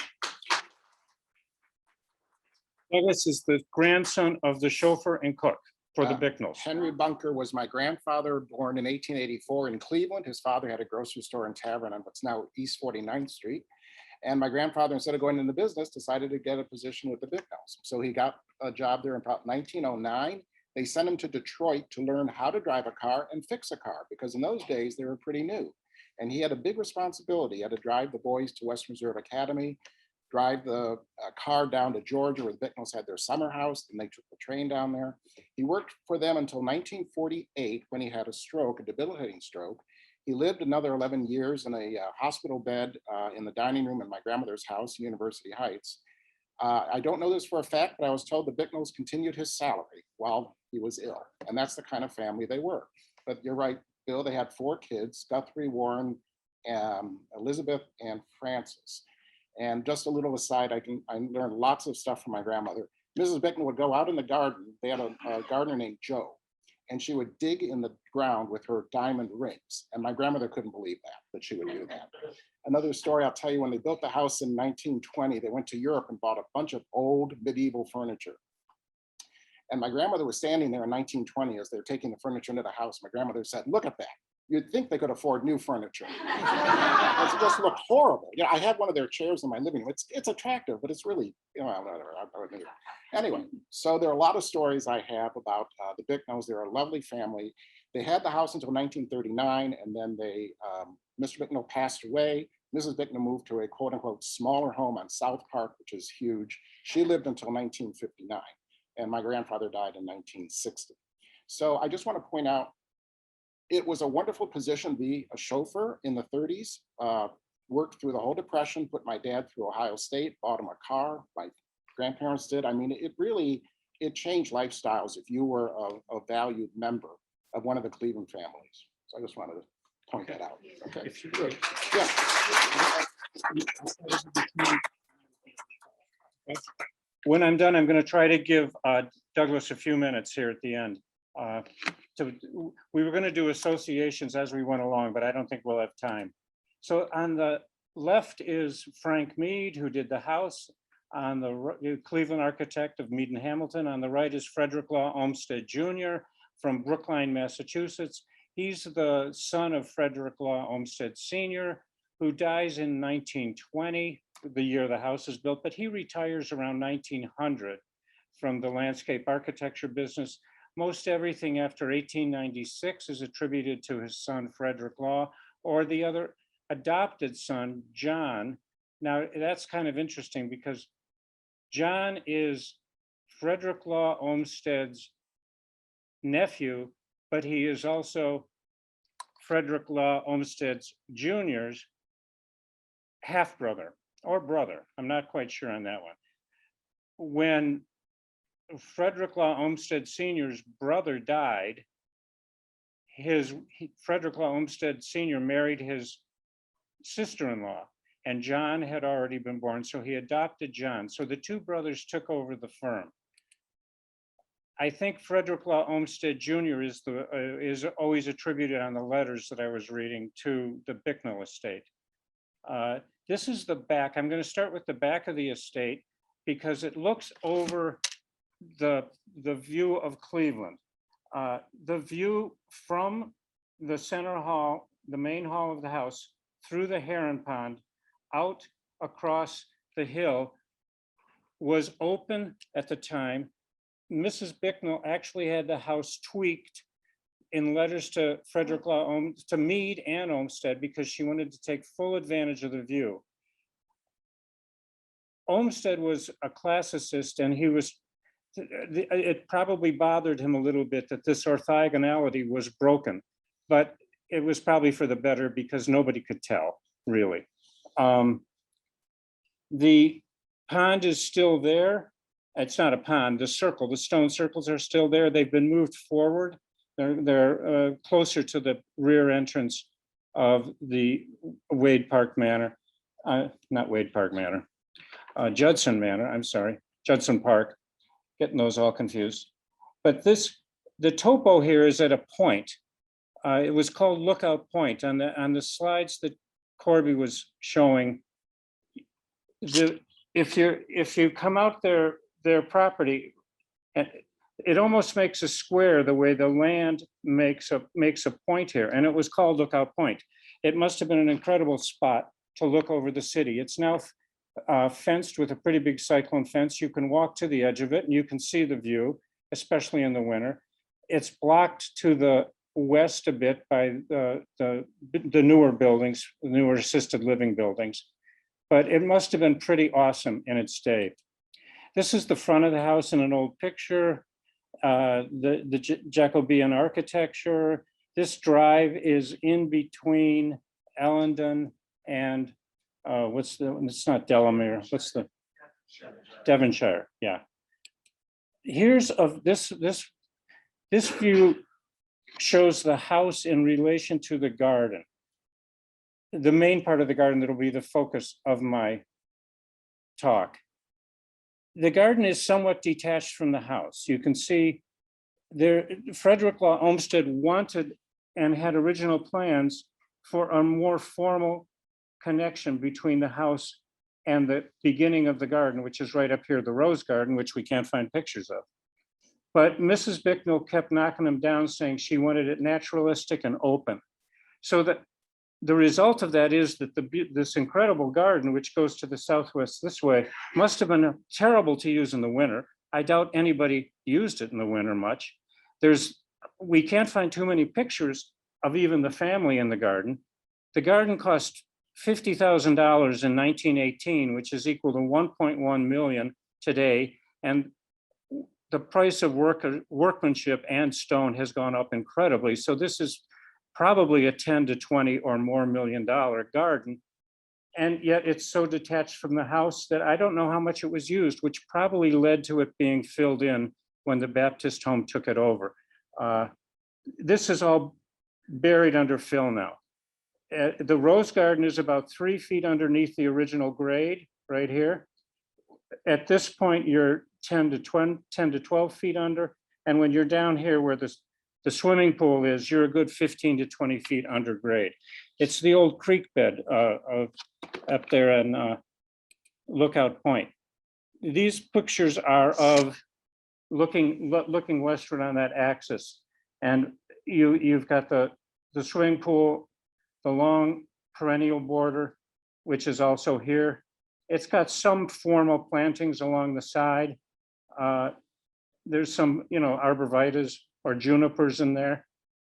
Douglas is the grandson of the chauffeur and cook for the Bicknells. Henry Bunker was my grandfather, born in 1884 in Cleveland. His father had a grocery store and tavern on what's now East 49th Street. And my grandfather, instead of going into business, decided to get a position with the Bicknells. So he got a job there in about 1909. They sent him to Detroit to learn how to drive a car and fix a car, because in those days they were pretty new. And he had a big responsibility. He had to drive the boys to Western Reserve Academy, drive the car down to Georgia where the Bicknells had their summer house, and they took the train down there. He worked for them until 1948 when he had a stroke, a debilitating stroke. He lived another 11 years in a hospital bed in the dining room in my grandmother's house in University Heights. I don't know this for a fact, but I was told the Bicknells continued his salary while he was ill. And that's the kind of family they were. But you're right, Bill, they had 4 kids, Guthrie, Warren, Elizabeth, and Francis. And just a little aside, I learned lots of stuff from my grandmother. Mrs. Bicknell would go out in the garden. They had a gardener named Joe, and she would dig in the ground with her diamond rings. And my grandmother couldn't believe that she would do that. Another story I'll tell you, when they built the house in 1920, they went to Europe and bought a bunch of old medieval furniture. And my grandmother was standing there in 1920 as they were taking the furniture into the house. My grandmother said, "Look at that. You'd think they could afford new furniture." It just looked horrible. I had one of their chairs in my living room. It's attractive, but it's really, whatever. Anyway, so there are a lot of stories I have about the Bicknells. They're a lovely family. They had the house until 1939, and then Mr. Bicknell passed away. Mrs. Bicknell moved to a quote unquote smaller home on South Park, which is huge. She lived until 1959, and my grandfather died in 1960. So I just want to point out, it was a wonderful position to be a chauffeur in the 30s, worked through the whole Depression, put my dad through Ohio State, bought him a car, my grandparents did. I mean, it changed lifestyles if you were a valued member of one of the Cleveland families. So I just wanted to point that out. Okay. If you would. Yeah. When I'm done, I'm going to try to give Douglas a few minutes here at the end. We were going to do associations as we went along, but I don't think we'll have time. So on the left is Frank Mead, who did the house, on the Cleveland architect of Mead and Hamilton. On the right is Frederick Law Olmsted Jr. from Brookline, Massachusetts. He's the son of Frederick Law Olmsted Sr., who dies in 1920, the year the house is built, but he retires around 1900 from the landscape architecture business. Most everything after 1896 is attributed to his son, Frederick Law, or the other adopted son, John. Now, that's kind of interesting because John is Frederick Law Olmsted's nephew, but he is also Frederick Law Olmsted Jr.'s half-brother or brother. I'm not quite sure on that one. When Frederick Law Olmsted Sr.'s brother died, Frederick Law Olmsted Sr. married his sister-in-law, and John had already been born, so he adopted John. So the two brothers took over the firm. I think Frederick Law Olmsted Jr. is always attributed on the letters that I was reading to the Bicknell estate. This is the back. I'm going to start with the back of the estate because it looks over the view of Cleveland. The view from the center hall, the main hall of the house, through the Heron Pond, out across the hill, was open at the time. Mrs. Bicknell actually had the house tweaked in letters to Frederick Law, to Mead and Olmsted, because she wanted to take full advantage of the view. Olmsted was a classicist, and it probably bothered him a little bit that this orthogonality was broken, but it was probably for the better because nobody could tell, really. The pond is still there. It's not a pond, the stone circles are still there. They've been moved forward. They're closer to the rear entrance of the Wade Park Manor, not Wade Park Manor, Judson Manor, I'm sorry, Judson Park, getting those all confused. But the topo here is at a point. It was called Lookout Point. On the slides that Korbi was showing, if you come out their property, it almost makes a square the way the land makes a point here, and it was called Lookout Point. It must have been an incredible spot to look over the city. It's now fenced with a pretty big cyclone fence. You can walk to the edge of it and you can see the view, especially in the winter. It's blocked to the west a bit by the newer buildings, the newer assisted living buildings, but it must have been pretty awesome in its day. This is the front of the house in an old picture, the Jacobean architecture. This drive is in between Ellendon and it's not Delamere, what's the Devonshire, yeah. Here's this view shows the house in relation to the garden. The main part of the garden that'll be the focus of my talk. The garden is somewhat detached from the house. You can see there, Frederick Law Olmsted wanted and had original plans for a more formal connection between the house and the beginning of the garden, which is right up here, the rose garden, which we can't find pictures of. But Mrs. Bicknell kept knocking them down, saying she wanted it naturalistic and open. So that the result of that is that this incredible garden, which goes to the southwest this way, must have been terrible to use in the winter. I doubt anybody used it in the winter much. We can't find too many pictures of even the family in the garden. The garden cost $50,000 in 1918, which is equal to 1.1 million today. And the price of workmanship and stone has gone up incredibly. So this is probably a 10 to 20 or more $1 million garden. And yet it's so detached from the house that I don't know how much it was used, which probably led to it being filled in when the Baptist home took it over. This is all buried under fill now. The rose garden is about 3 feet underneath the original grade right here. At this point, you're 10 to 12 feet under. And when you're down here where the swimming pool is, you're a good 15 to 20 feet under grade. It's the old creek bed up there in Lookout Point. These pictures are of looking westward on that axis. And you've got the swimming pool, the long perennial border, which is also here. It's got some formal plantings along the side. There's some, arborvitaes or junipers in there.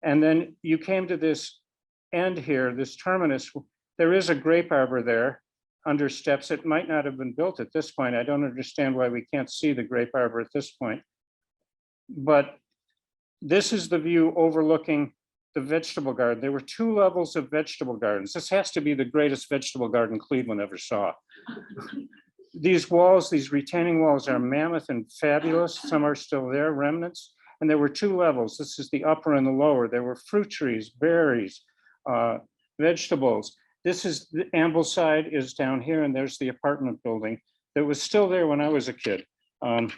And then you came to this end here, this terminus. There is a grape arbor there under steps. It might not have been built at this point. I don't understand why we can't see the grape arbor at this point. But this is the view overlooking the vegetable garden. There were 2 levels of vegetable gardens. This has to be the greatest vegetable garden Cleveland ever saw. These walls, these retaining walls are mammoth and fabulous. Some are still there, remnants. And there were 2 levels. This is the upper and the lower. There were fruit trees, berries, vegetables. This is the Ambleside is down here, and there's the apartment building that was still there when I was a kid. It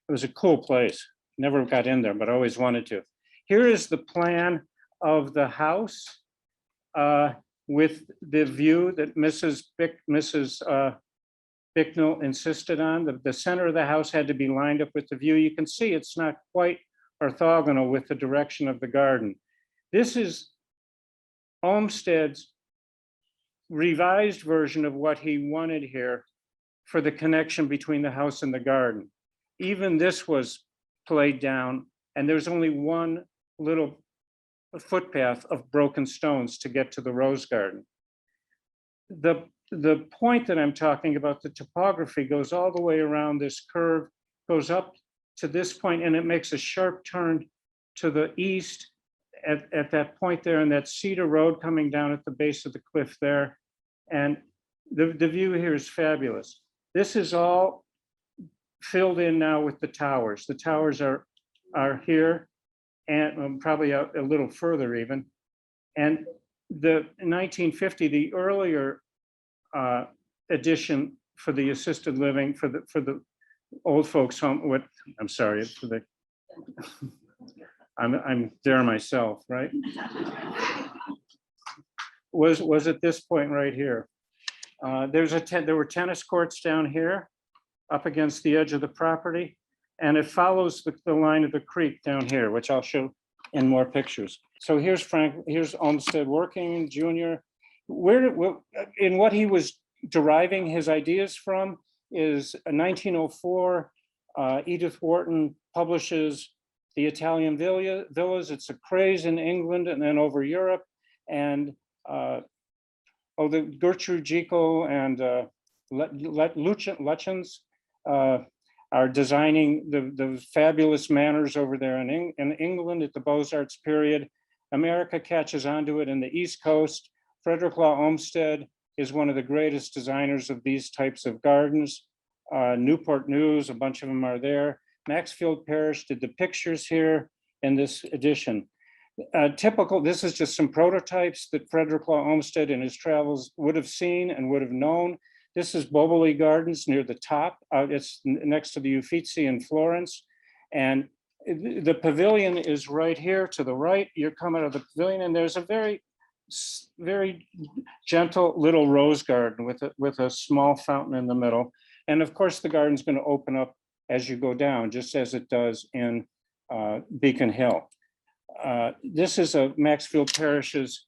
was a cool place. Never got in there, but I always wanted to. Here is the plan of the house with the view that Mrs. Bicknell insisted on. The center of the house had to be lined up with the view. You can see it's not quite orthogonal with the direction of the garden. This is Olmsted's revised version of what he wanted here for the connection between the house and the garden. Even this was played down, and there's only one little footpath of broken stones to get to the rose garden. The point that I'm talking about, the topography, goes all the way around this curve, goes up to this point, and it makes a sharp turn to the east at that point there, and that cedar road coming down at the base of the cliff there. And the view here is fabulous. This is all filled in now with the towers. The towers are here, and probably a little further even. And the 1950, the earlier addition for the assisted living for the old folks home. I'm sorry for the. I'm there myself, right? Was at this point right here. There were tennis courts down here, up against the edge of the property. And it follows the line of the creek down here, which I'll show in more pictures. So here's Olmsted working, Jr. In what he was deriving his ideas from is 1904, Edith Wharton publishes The Italian Villas. It's a craze in England and then over Europe. And the Gertrude Jekyll and Lutyens are designing the fabulous manors over there in England at the Beaux-Arts period. America catches onto it in the East Coast. Frederick Law Olmsted is one of the greatest designers of these types of gardens. Newport News, a bunch of them are there. Maxfield Parrish did the pictures here in this edition. This is just some prototypes that Frederick Law Olmsted in his travels would have seen and would have known. This is Boboli Gardens near the top. It's next to the Uffizi in Florence. And the pavilion is right here to the right. You come out of the pavilion and there's a very, very gentle little rose garden with a small fountain in the middle. And of course, the garden's going to open up as you go down, just as it does in Beacon Hill. This is a Maxfield Parish's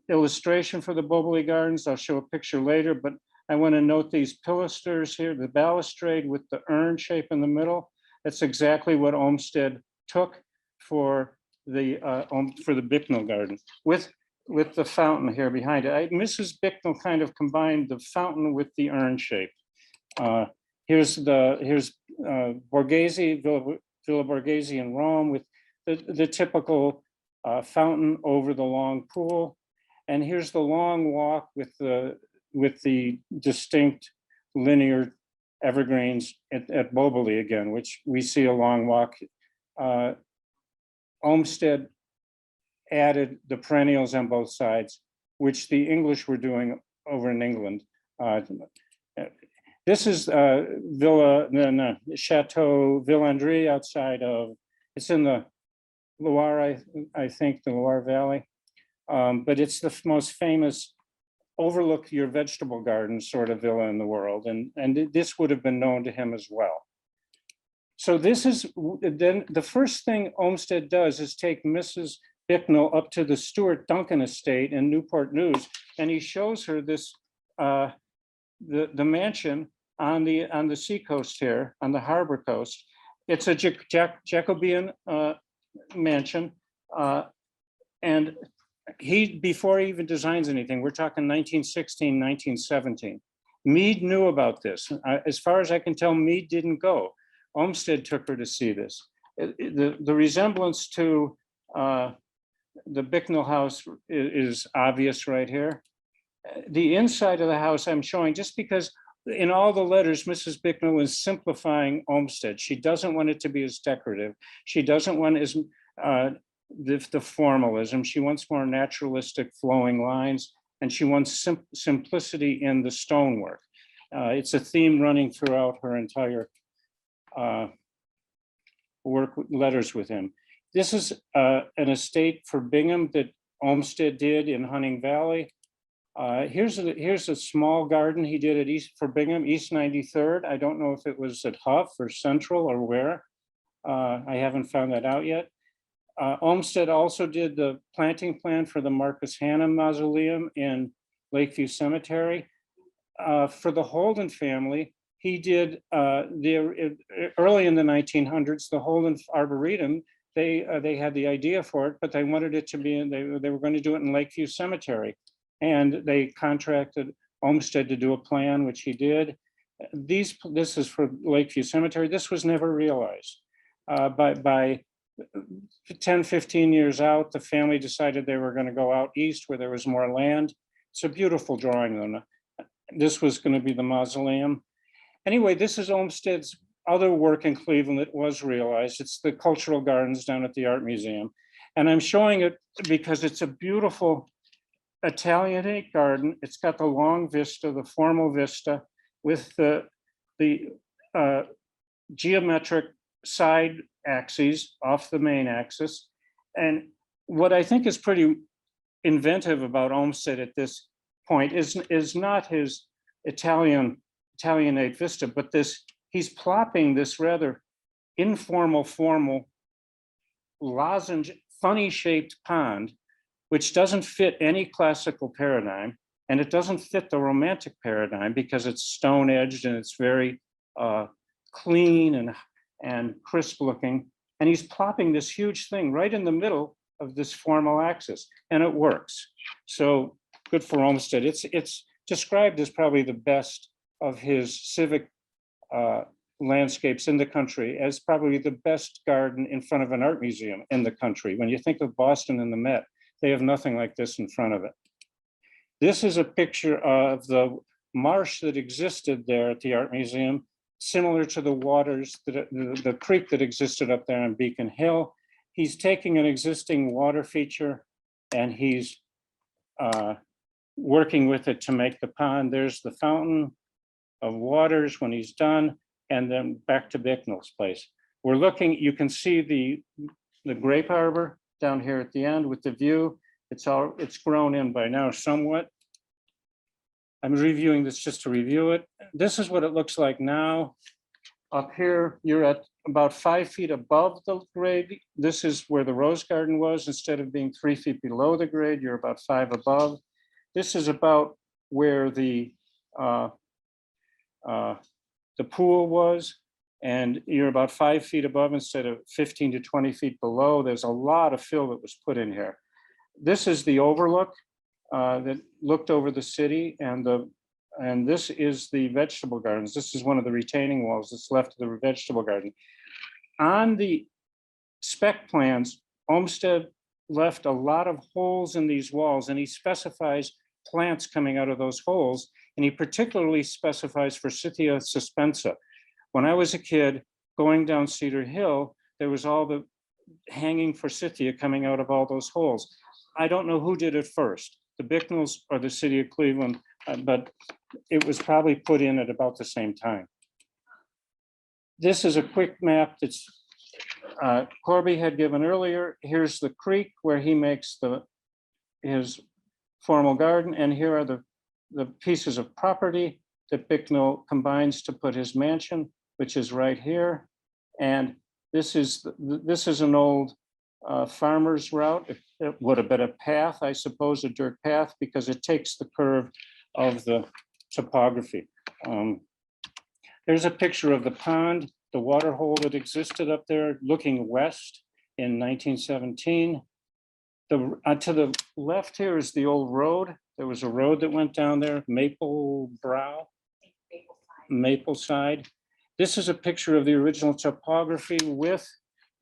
illustration for the Bobley Gardens. I'll show a picture later, but I want to note these pilasters here, the balustrade with the urn shape in the middle. That's exactly what Olmsted took for the Bicknell Garden with the fountain here behind it. Mrs. Bicknell kind of combined the fountain with the urn shape. Here's Borghese, Villa Borghese in Rome with the typical fountain over the long pool. And here's the long walk with the distinct linear evergreens at Bobley again, which we see a long walk. Olmsted added the perennials on both sides, which the English were doing over in England. This is Chateau Villandry outside of, it's in the Loire, I think, the Loire Valley. But it's the most famous overlook your vegetable garden sort of villa in the world. And this would have been known to him as well. So this is, then the first thing Olmsted does is take Mrs. Bicknell up to the Stuart Duncan estate in Newport News, and he shows her this, the mansion on the seacoast here, on the harbor coast. It's a Jacobean mansion, and before he even designs anything, we're talking 1916, 1917. Mead knew about this. As far as I can tell, Mead didn't go. Olmsted took her to see this. The resemblance to the Bicknell house is obvious right here. The inside of the house I'm showing just because in all the letters, Mrs. Bicknell is simplifying Olmsted. She doesn't want it to be as decorative. She doesn't want as the formalism. She wants more naturalistic flowing lines, and she wants simplicity in the stonework. It's a theme running throughout her entire letters with him. This is an estate for Bingham that Olmsted did in Hunting Valley. Here's a small garden he did at for Bingham, East 93rd. I don't know if it was at Huff or Central or where. I haven't found that out yet. Olmsted also did the planting plan for the Marcus Hannum Mausoleum in Lakeview Cemetery. For the Holden family, he did early in the 1900s, the Holden Arboretum. They had the idea for it, but they wanted it to be, they were going to do it in Lakeview Cemetery. And they contracted Olmsted to do a plan, which he did. This is for Lakeview Cemetery. This was never realized. By 10, 15 years out, the family decided they were going to go out east where there was more land. It's a beautiful drawing though. This was going to be the mausoleum. Anyway, this is Olmsted's other work in Cleveland that was realized. It's the Cultural Gardens down at the Art Museum. And I'm showing it because it's a beautiful Italianate garden. It's got the long vista, the formal vista with the geometric side axes off the main axis. And what I think is pretty inventive about Olmsted at this point is not his Italianate vista, but he's plopping this rather informal, formal lozenge, funny shaped pond, which doesn't fit any classical paradigm, and it doesn't fit the Romantic paradigm because it's stone edged and it's very clean and crisp looking. And he's plopping this huge thing right in the middle of this formal axis, and it works. So good for Olmsted. It's described as probably the best of his civic landscapes in the country, as probably the best garden in front of an art museum in the country. When you think of Boston and the Met, they have nothing like this in front of it. This is a picture of the marsh that existed there at the Art Museum, similar to the waters, the creek that existed up there on Beacon Hill. He's taking an existing water feature and he's working with it to make the pond. There's the fountain of waters when he's done, and then back to Bicknell's place. We're looking, you can see the grape arbor down here at the end with the view. It's grown in by now somewhat. I'm reviewing this just to review it. This is what it looks like now. Up here, you're at about 5 feet above the grade. This is where the rose garden was. Instead of being 3 feet below the grade, you're about 5 above. This is about where the pool was, and you're about 5 feet above instead of 15 to 20 feet below. There's a lot of fill that was put in here. This is the overlook that looked over the city, and this is the vegetable gardens. This is one of the retaining walls that's left of the vegetable garden. On the spec plans, Olmsted left a lot of holes in these walls, and he specifies plants coming out of those holes, and he particularly specifies Forsythia suspensa. When I was a kid going down Cedar Hill, there was all the hanging Forsythia coming out of all those holes. I don't know who did it first, the Bicknells or the city of Cleveland, but it was probably put in at about the same time. This is a quick map that's Korbi had given earlier. Here's the creek where he makes his formal garden, and here are the pieces of property that Bicknell combines to put his mansion, which is right here. And this is an old farmer's route. It would have been a path, I suppose, a dirt path, because it takes the curve of the topography. There's a picture of the pond, the water hole that existed up there looking west in 1917. To the left here is the old road. There was a road that went down there, Mapleside. This is a picture of the original topography with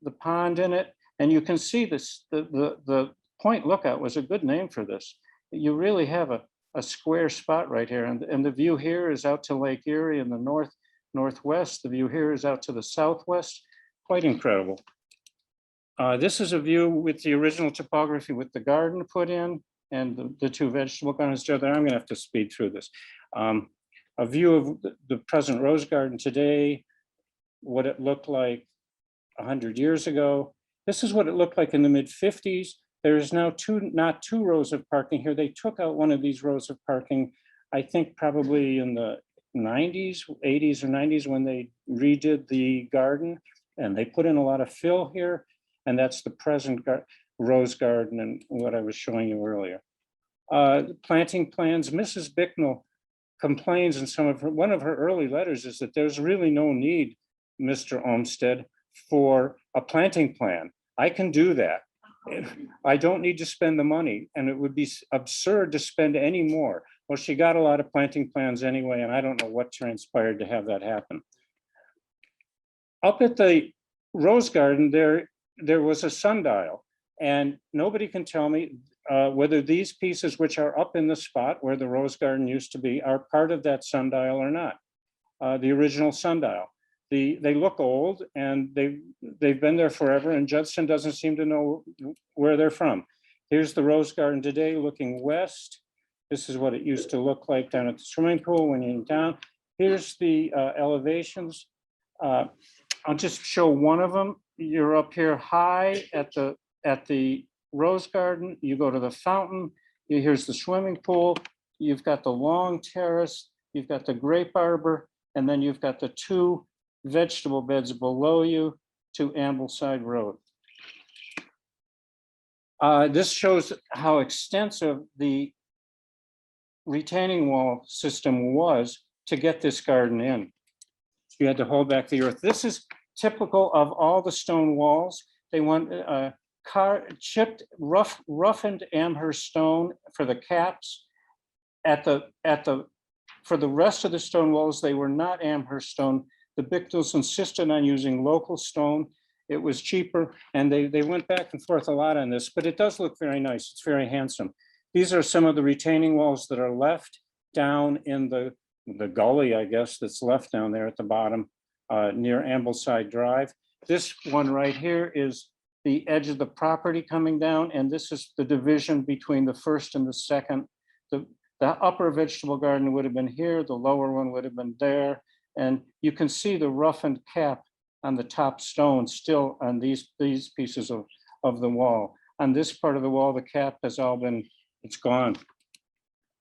the pond in it. And you can see this, the Point Lookout was a good name for this. You really have a square spot right here. And the view here is out to Lake Erie in the northwest. The view here is out to the southwest. Quite incredible. This is a view with the original topography with the garden put in and the two vegetable gardens together. I'm gonna have to speed through this. A view of the present rose garden today, what it looked like 100 years ago. This is what it looked like in the mid-50s. There's now not two rows of parking here. They took out one of these rows of parking, I think probably in the 90s, 80s or 90s when they redid the garden, and they put in a lot of fill here. And that's the present rose garden and what I was showing you earlier. Planting plans, Mrs. Bicknell complains in one of her early letters is that there's really no need, Mr. Olmsted, for a planting plan. I can do that. I don't need to spend the money, and it would be absurd to spend any more. Well, she got a lot of planting plans anyway, and I don't know what transpired to have that happen. Up at the rose garden, there was a sundial, and nobody can tell me whether these pieces, which are up in the spot where the rose garden used to be, are part of that sundial or not. The original sundial. They look old, and they've been there forever, and Judson doesn't seem to know where they're from. Here's the rose garden today looking west. This is what it used to look like down at the swimming pool when you're down. Here's the elevations. I'll just show one of them. You're up here high at the rose garden. You go to the fountain. Here's the swimming pool. You've got the long terrace. You've got the grape arbor, and then you've got the two vegetable beds below you to Ambleside Road. This shows how extensive the retaining wall system was to get this garden in. You had to hold back the earth. This is typical of all the stone walls. They want chipped, roughened Amherst stone for the caps. For the rest of the stone walls, they were not Amherst stone. The Bicknells insisted on using local stone. It was cheaper, and they went back and forth a lot on this, but it does look very nice. It's very handsome. These are some of the retaining walls that are left down in the gully, I guess, that's left down there at the bottom near Ambleside Drive. This one right here is the edge of the property coming down, and this is the division between the first and the second. The upper vegetable garden would have been here, the lower one would have been there, and you can see the roughened cap on the top stone still on these pieces of the wall. On this part of the wall, the cap has all been, it's gone.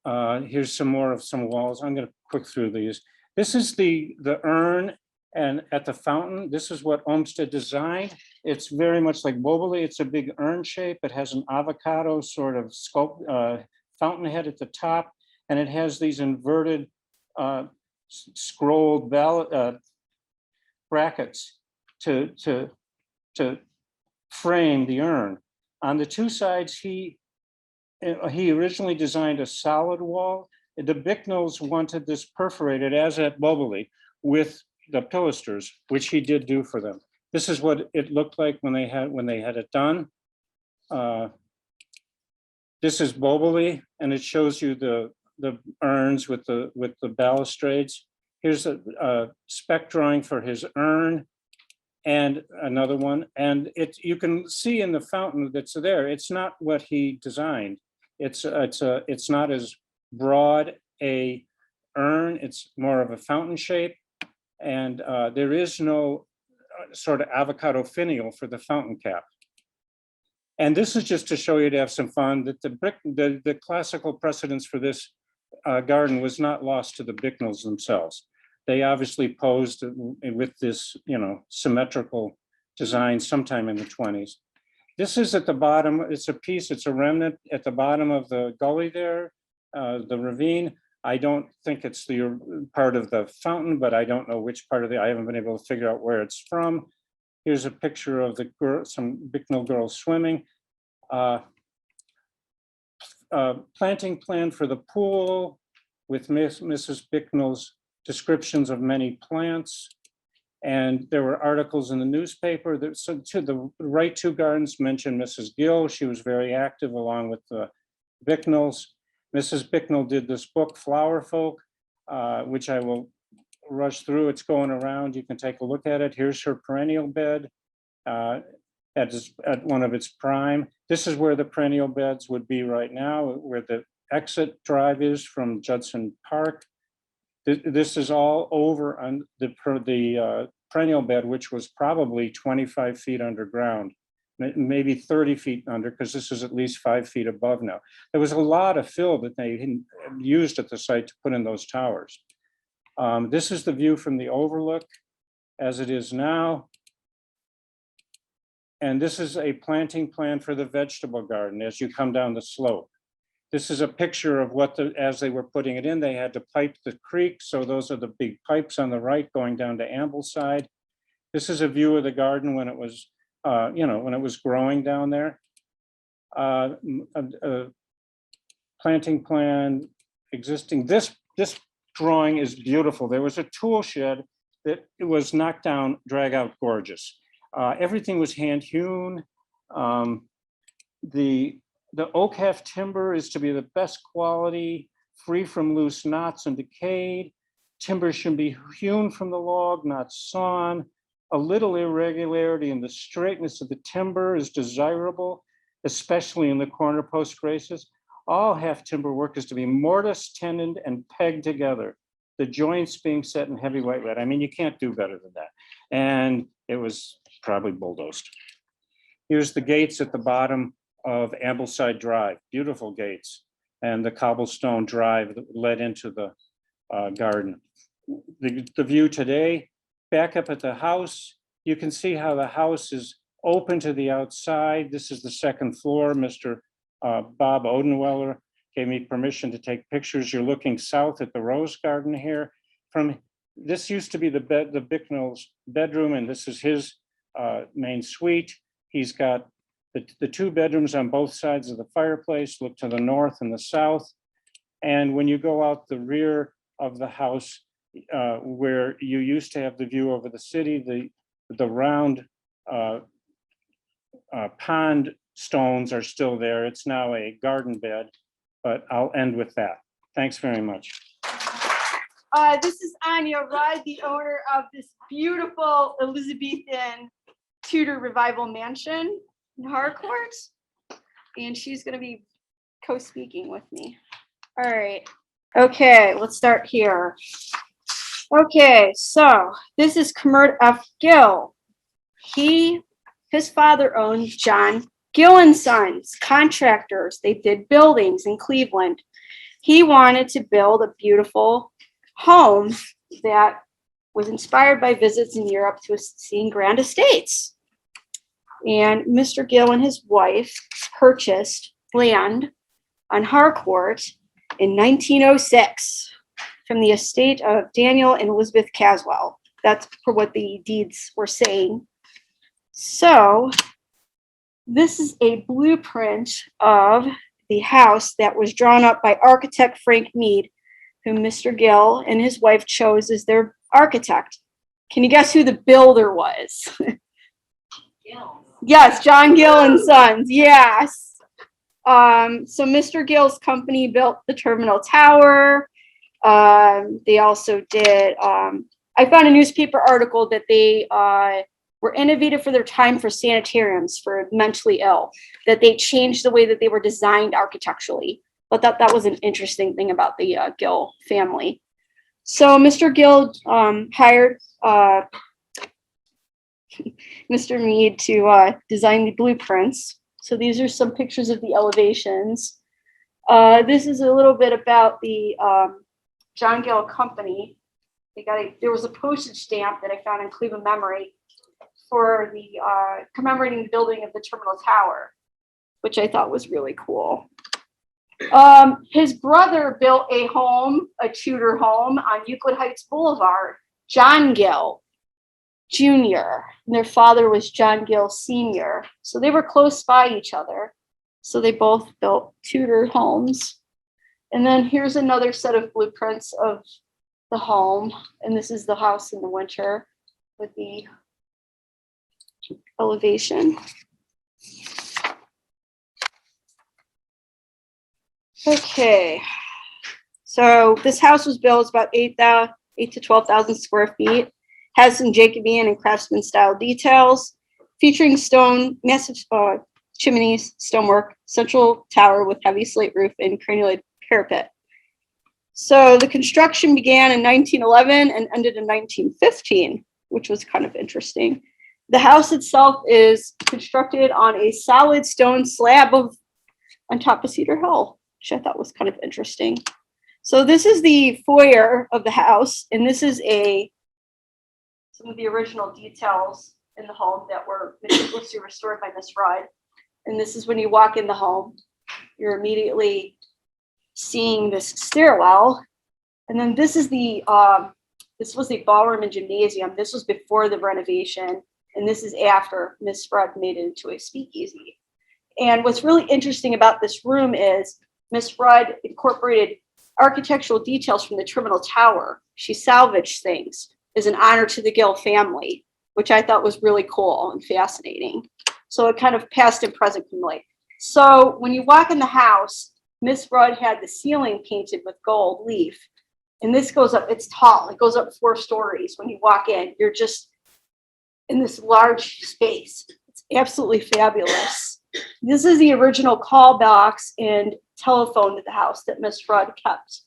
Here's some more of some walls. I'm going to quick through these. This is the urn And at the fountain, this is what Olmsted designed. It's very much like Mobley. It's a big urn shape. It has an avocado sort of fountainhead at the top, and it has these inverted scrolled brackets to frame the urn. On the two sides, he originally designed a solid wall. The Bicknells wanted this perforated, as at Mobley, with the pilasters, which he did do for them. This is what it looked like when they had it done. This is Mobley, and it shows you the urns with the balustrades. Here's a spec drawing for his urn, and another one. And you can see in the fountain that's there, it's not what he designed. It's not as broad a urn. It's more of a fountain shape. And there is no sort of avocado finial for the fountain cap. And this is just to show you, to have some fun, that the classical precedence for this garden was not lost to the Bicknells themselves. They obviously posed with this, symmetrical design sometime in the 20s. This is at the bottom. It's a remnant at the bottom of the gully there, the ravine. I don't think it's the part of the fountain, but I don't know which part I haven't been able to figure out where it's from. Here's a picture of some Bicknell girls swimming. Planting plan for the pool with Mrs. Bicknell's descriptions of many plants. And there were articles in the newspaper that, so to the right two gardens mentioned Mrs. Gill. She was very active along with the Bicknells. Mrs. Bicknell did this book, Flower Folk, which I will rush through. It's going around. You can take a look at it. Here's her perennial bed at one of its prime. This is where the perennial beds would be right now, where the exit drive is from Judson Park. This is all over on the perennial bed, which was probably 25 feet underground, maybe 30 feet under, because this is at least 5 feet above now. There was a lot of fill that they used at the site to put in those towers. This is the view from the overlook as it is now. And this is a planting plan for the vegetable garden as you come down the slope. This is a picture of as they were putting it in, they had to pipe the creek. So those are the big pipes on the right going down to Ambleside. This is a view of the garden when it was, when it was growing down there. Planting plan existing. This drawing is beautiful. There was a tool shed that was knocked down, drag out, gorgeous. Everything was hand hewn. The oak heft timber is to be the best quality, free from loose knots and decayed. Timber should be hewn from the log, not sawn. A little irregularity in the straightness of the timber is desirable, especially in the corner post braces. All heft timber work is to be mortised, tenoned, and pegged together. The joints being set in heavy white lead. I mean, you can't do better than that. And it was probably bulldozed. Here's the gates at the bottom of Ambleside Drive, beautiful gates, and the cobblestone drive that led into the garden. The view today, back up at the house, you can see how the house is open to the outside. This is the second floor. Mr. Bob Odenweller gave me permission to take pictures. You're looking south at the rose garden here. This used to be the Bicknell's bedroom, and this is his main suite. He's got the two bedrooms on both sides of the fireplace, look to the north and the south. And when you go out the rear of the house, where you used to have the view over the city, the round pond stones are still there. It's now a garden bed, but I'll end with that. Thanks very much. This is Anya Rudd, the owner of this beautiful Elizabethan Tudor Revival mansion in Harcourt. And she's going to be co-speaking with me. All right. Okay, let's start here. Okay, so this is Comert F. Gill. His father owned John Gill and Sons, contractors. They did buildings in Cleveland. He wanted to build a beautiful home that was inspired by visits in Europe to seeing grand estates. And Mr. Gill and his wife purchased land on Harcourt in 1906 from the estate of Daniel and Elizabeth Caswell. That's for what the deeds were saying. So this is a blueprint of the house that was drawn up by architect Frank Mead, whom Mr. Gill and his wife chose as their architect. Can you guess who the builder was? Yes, John Gill and Sons, yes. So Mr. Gill's company built the terminal tower. They also did, I found a newspaper article that they were innovative for their time for sanitariums for mentally ill, that they changed the way that they were designed architecturally. But that was an interesting thing about the Gill family. So Mr. Gill hired Mr. Mead to design the blueprints. So these are some pictures of the elevations. This is a little bit about the John Gill Company. There was a postage stamp that I found in Cleveland Memory for the commemorating the building of the terminal tower, which I thought was really cool. His brother built a home, a Tudor home on Euclid Heights Boulevard, John Gill Jr. And their father was John Gill Sr. So they were close by each other. So they both built Tudor homes. And then here's another set of blueprints of the home. And this is the house in the winter with the elevation. Okay, so this house was built about 8 to 12,000 square feet. Has some Jacobean and craftsman style details, featuring stone, massive chimneys, stonework, central tower with heavy slate roof and crenulated parapet. So the construction began in 1911 and ended in 1915, which was kind of interesting. The house itself is constructed on a solid stone slab on top of Cedar Hill, which I thought was kind of interesting. So this is the foyer of the house, and this is some of the original details in the home that were meticulously restored by Miss Rudd. And this is when you walk in the home, you're immediately seeing this stairwell. And then this is this was the ballroom and gymnasium. This was before the renovation, and this is after Miss Rudd made it into a speakeasy. And what's really interesting about this room is Miss Rudd incorporated architectural details from the terminal tower. She salvaged things as an honor to the Gill family, which I thought was really cool and fascinating. So it kind of past and present accumulate. So when you walk in the house, Miss Rudd had the ceiling painted with gold leaf. And this goes up, it's tall, it goes up 4 stories. When you walk in, you're just in this large space. It's absolutely fabulous. This is the original call box and telephone at the house that Miss Rudd kept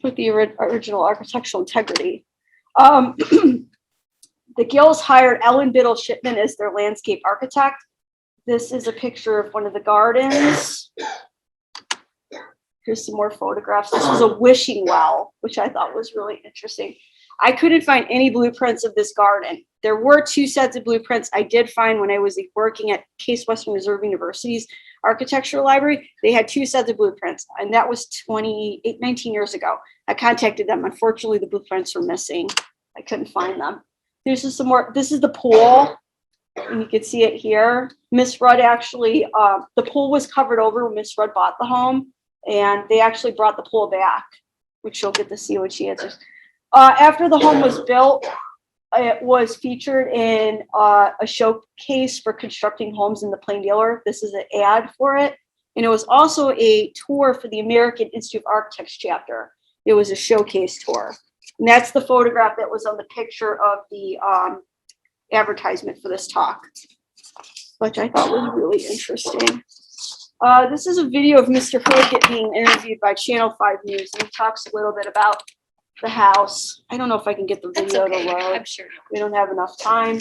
with the original architectural integrity. The Gills hired Ellen Biddle Shipman as their landscape architect. This is a picture of one of the gardens. Here's some more photographs. This was a wishing well, which I thought was really interesting. I couldn't find any blueprints of this garden. There were 2 sets of blueprints I did find when I was working at Case Western Reserve University's architectural library. They had 2 sets of blueprints, and that was 19 years ago. I contacted them. Unfortunately, the blueprints were missing. I couldn't find them. There's just some more. This is the pool, and you can see it here. Miss Rudd actually, the pool was covered over when Miss Rudd bought the home, and they actually brought the pool back, which you'll get to see when she answers. After the home was built, it was featured in a showcase for constructing homes in the Plain Dealer. This is an ad for it. And it was also a tour for the American Institute of Architects chapter. It was a showcase tour. And that's the photograph that was on the picture of the advertisement for this talk, which I thought was really interesting. This is a video of Mr. Hood being interviewed by Channel 5 News, and he talks a little bit about the house. I don't know if I can get the video to load. I'm sure. We don't have enough time.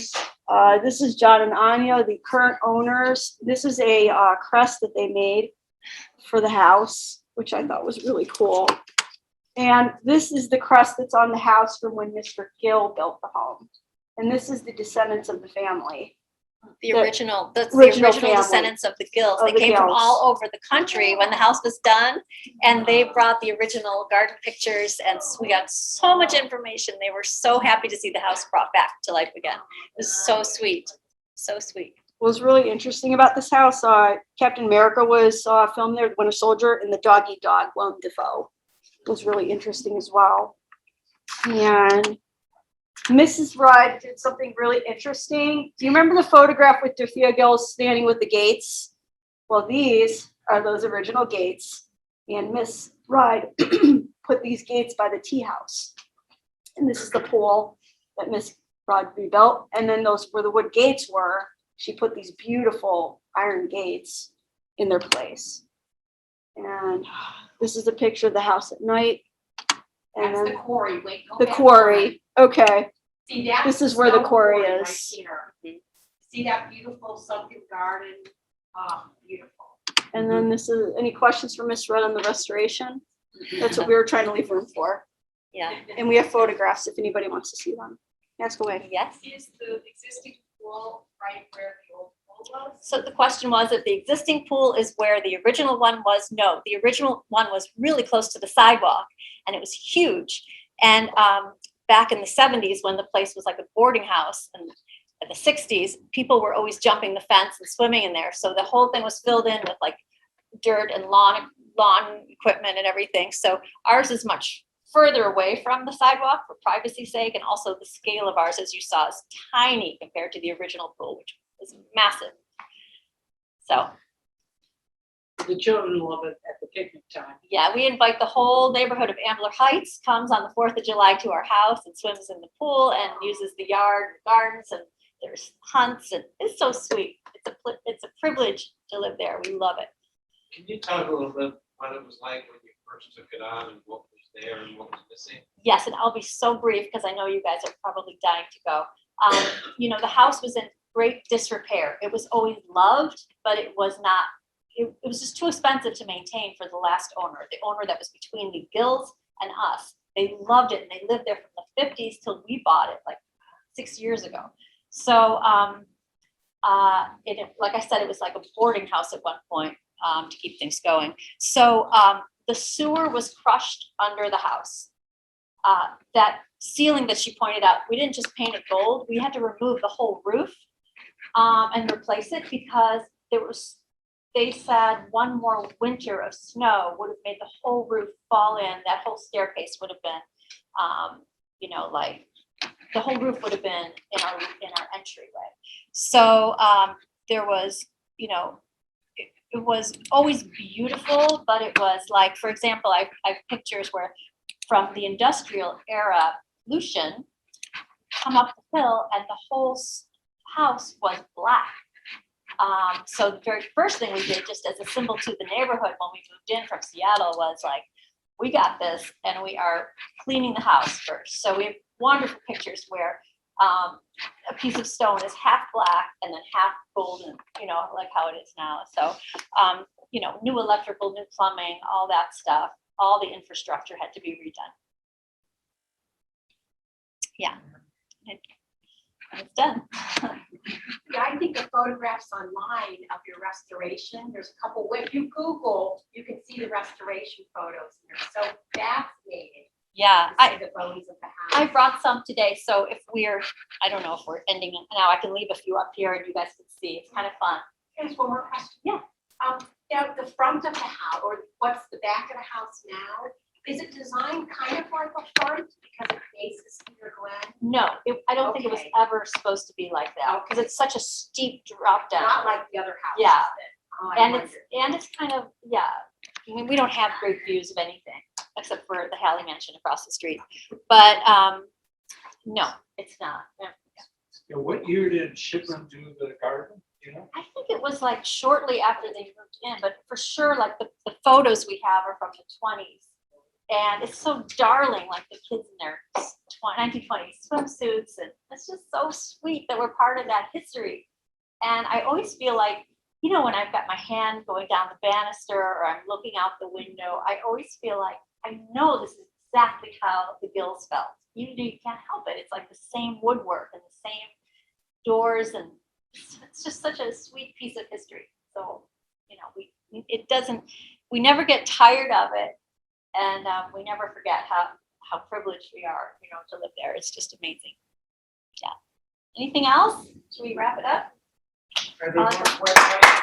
This is John and Anya, the current owners. This is a crest that they made for the house, which I thought was really cool. And this is the crest that's on the house from when Mr. Gill built the home. And this is the descendants of the family. The The original, that's the original original family. descendants of the Gills. Of They the came from Gills. all over the country when the house was done. And they brought the original garden pictures and we got so much information. They were so happy to see the house brought back to life again. It was so sweet, so sweet. What was really interesting about this house, Captain America was filmed there, Winter Soldier, and the dog-eat-dog, Willem Dafoe, was really interesting as well. And Mrs. Rudd did something really interesting. Do you remember the photograph with Dorothea Gill standing with the gates? Well, these are those original gates. And Miss Rudd put these gates by the tea house. And this is the pool that Miss Rudd rebuilt. And then those where the wood gates were, she put these beautiful iron gates in their place. And this is a picture of the house at night. And That's the then quarry. Wait, go the back quarry. Okay. See, that's This is where the snow quarry right is. here. See that beautiful sunken garden? Beautiful. And then this is, any questions for Miss Rudd on the restoration? That's what we were trying to leave room for. Yeah. And we have photographs if anybody wants to see them. Ask away. Yes. Is the existing pool right where the old pool was? So the question was if the existing pool is where the original one was. No, the original one was really close to the sidewalk and it was huge. And back in the 70s when the place was like a boarding house and in the 60s, people were always jumping the fence and swimming in there. So the whole thing was filled in with like dirt and lawn equipment and everything. So ours is much further away from the sidewalk for privacy's sake. And also the scale of ours, as you saw, is tiny compared to the original pool, which is massive. So The children love it at the picnic time. yeah, we invite the whole neighborhood of Ambler Heights, comes on the 4th of July to our house and swims in the pool and uses the yard, gardens, and there's hunts, and it's so sweet. It's a privilege to live there. We love it. Can you talk a little bit what it was like when you first took it on and what was there and what was missing? Yes, and I'll be so brief because I know you guys are probably dying to go. The house was in great disrepair. It was always loved, but it was not, it was just too expensive to maintain for the last owner, the owner that was between the Gills and us. They loved it and they lived there from the 50s till we bought it like 6 years ago. So like I said, it was like a boarding house at one point to keep things going. So the sewer was crushed under the house. That ceiling that she pointed out, we didn't just paint it gold. We had to remove the whole roof and replace it because they said one more winter of snow would have made the whole roof fall in. That whole staircase would have been, like the whole roof would have been in our entryway. So there was, it was always beautiful, but it was like, for example, I have pictures where from the industrial era pollution come up the hill and the whole house was black. So the very first thing we did, just as a symbol to the neighborhood when we moved in from Seattle, was like, we got this and we are cleaning the house first. So we have wonderful pictures where a piece of stone is half black and then half golden, like how it is now. So, new electrical, new plumbing, all that stuff, all the infrastructure had to be redone. Yeah, it's done. Yeah, I think the photographs online of your restoration, there's a couple, if you Google, you can see the restoration photos. They're so fascinating. Yeah, to see the bones of the I house. brought some today, so I don't know if we're ending it now, I can leave a few up here and you guys can see, it's kind of fun. Here's one more question. Yeah. The front of the house, or what's the back of the house now, is it designed kind of like a front because it faces Cedar Glen? No, I don't think it was Okay. ever supposed to be like that, because it's such a steep drop down. Not like the other houses. Yeah. then. Oh, I And wondered. it's kind of, yeah, I mean, we don't have great views of anything, except for the Halley Mansion across the street. But, no, it's not. Yeah, what year did Shipman do the garden, I think it was like shortly after they moved in, but for sure, like the photos we have are from the 20s. And it's so darling, like the kids in their 1920s swimsuits. And it's just so sweet that we're part of that history. And I always feel like, when I've got my hand going down the banister or I'm looking out the window, I always feel like I know this is exactly how the Gills felt. You can't help it. It's like the same woodwork and the same doors, and it's just such a sweet piece of history. So, you know, we never get tired of it, and we never forget how privileged we are, you know, to live there. It's just amazing. Yeah. Anything else? Should we wrap it up? Are there more websites?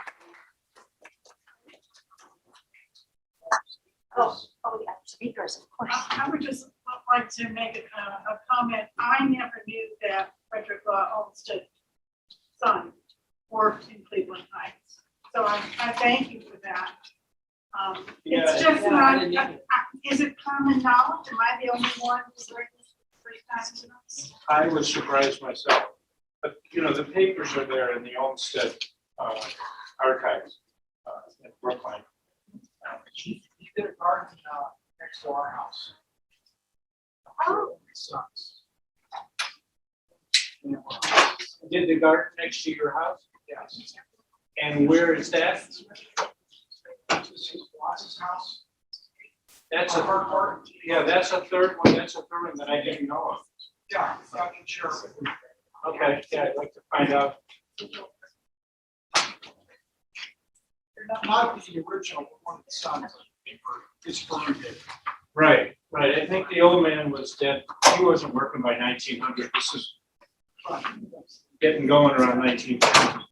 Oh, yeah, speakers, of course. I would just like to make a comment. I never knew that Frederick Olmsted son worked in Cleveland Heights. So I thank you for that. It's just Yeah, I not, didn't either. is it common knowledge? Am I the only one who's heard this 3 times? I was surprised myself, but you know, the papers are there in the Olmsted archives in Brookline. He did a garden next to our house. Oh. My son's. Did the garden next to your house? Yes. And where is that? This is Watts's house. That's a Harcourt. Yeah, that's a third one. That's a third one that I didn't know of. Yeah, I'm sure. Okay, yeah, I'd like to find out. Not the original, but one of the sons. It's burned it. Right, right. I think the old man was dead. He wasn't working by 1900. This is getting going around 1950.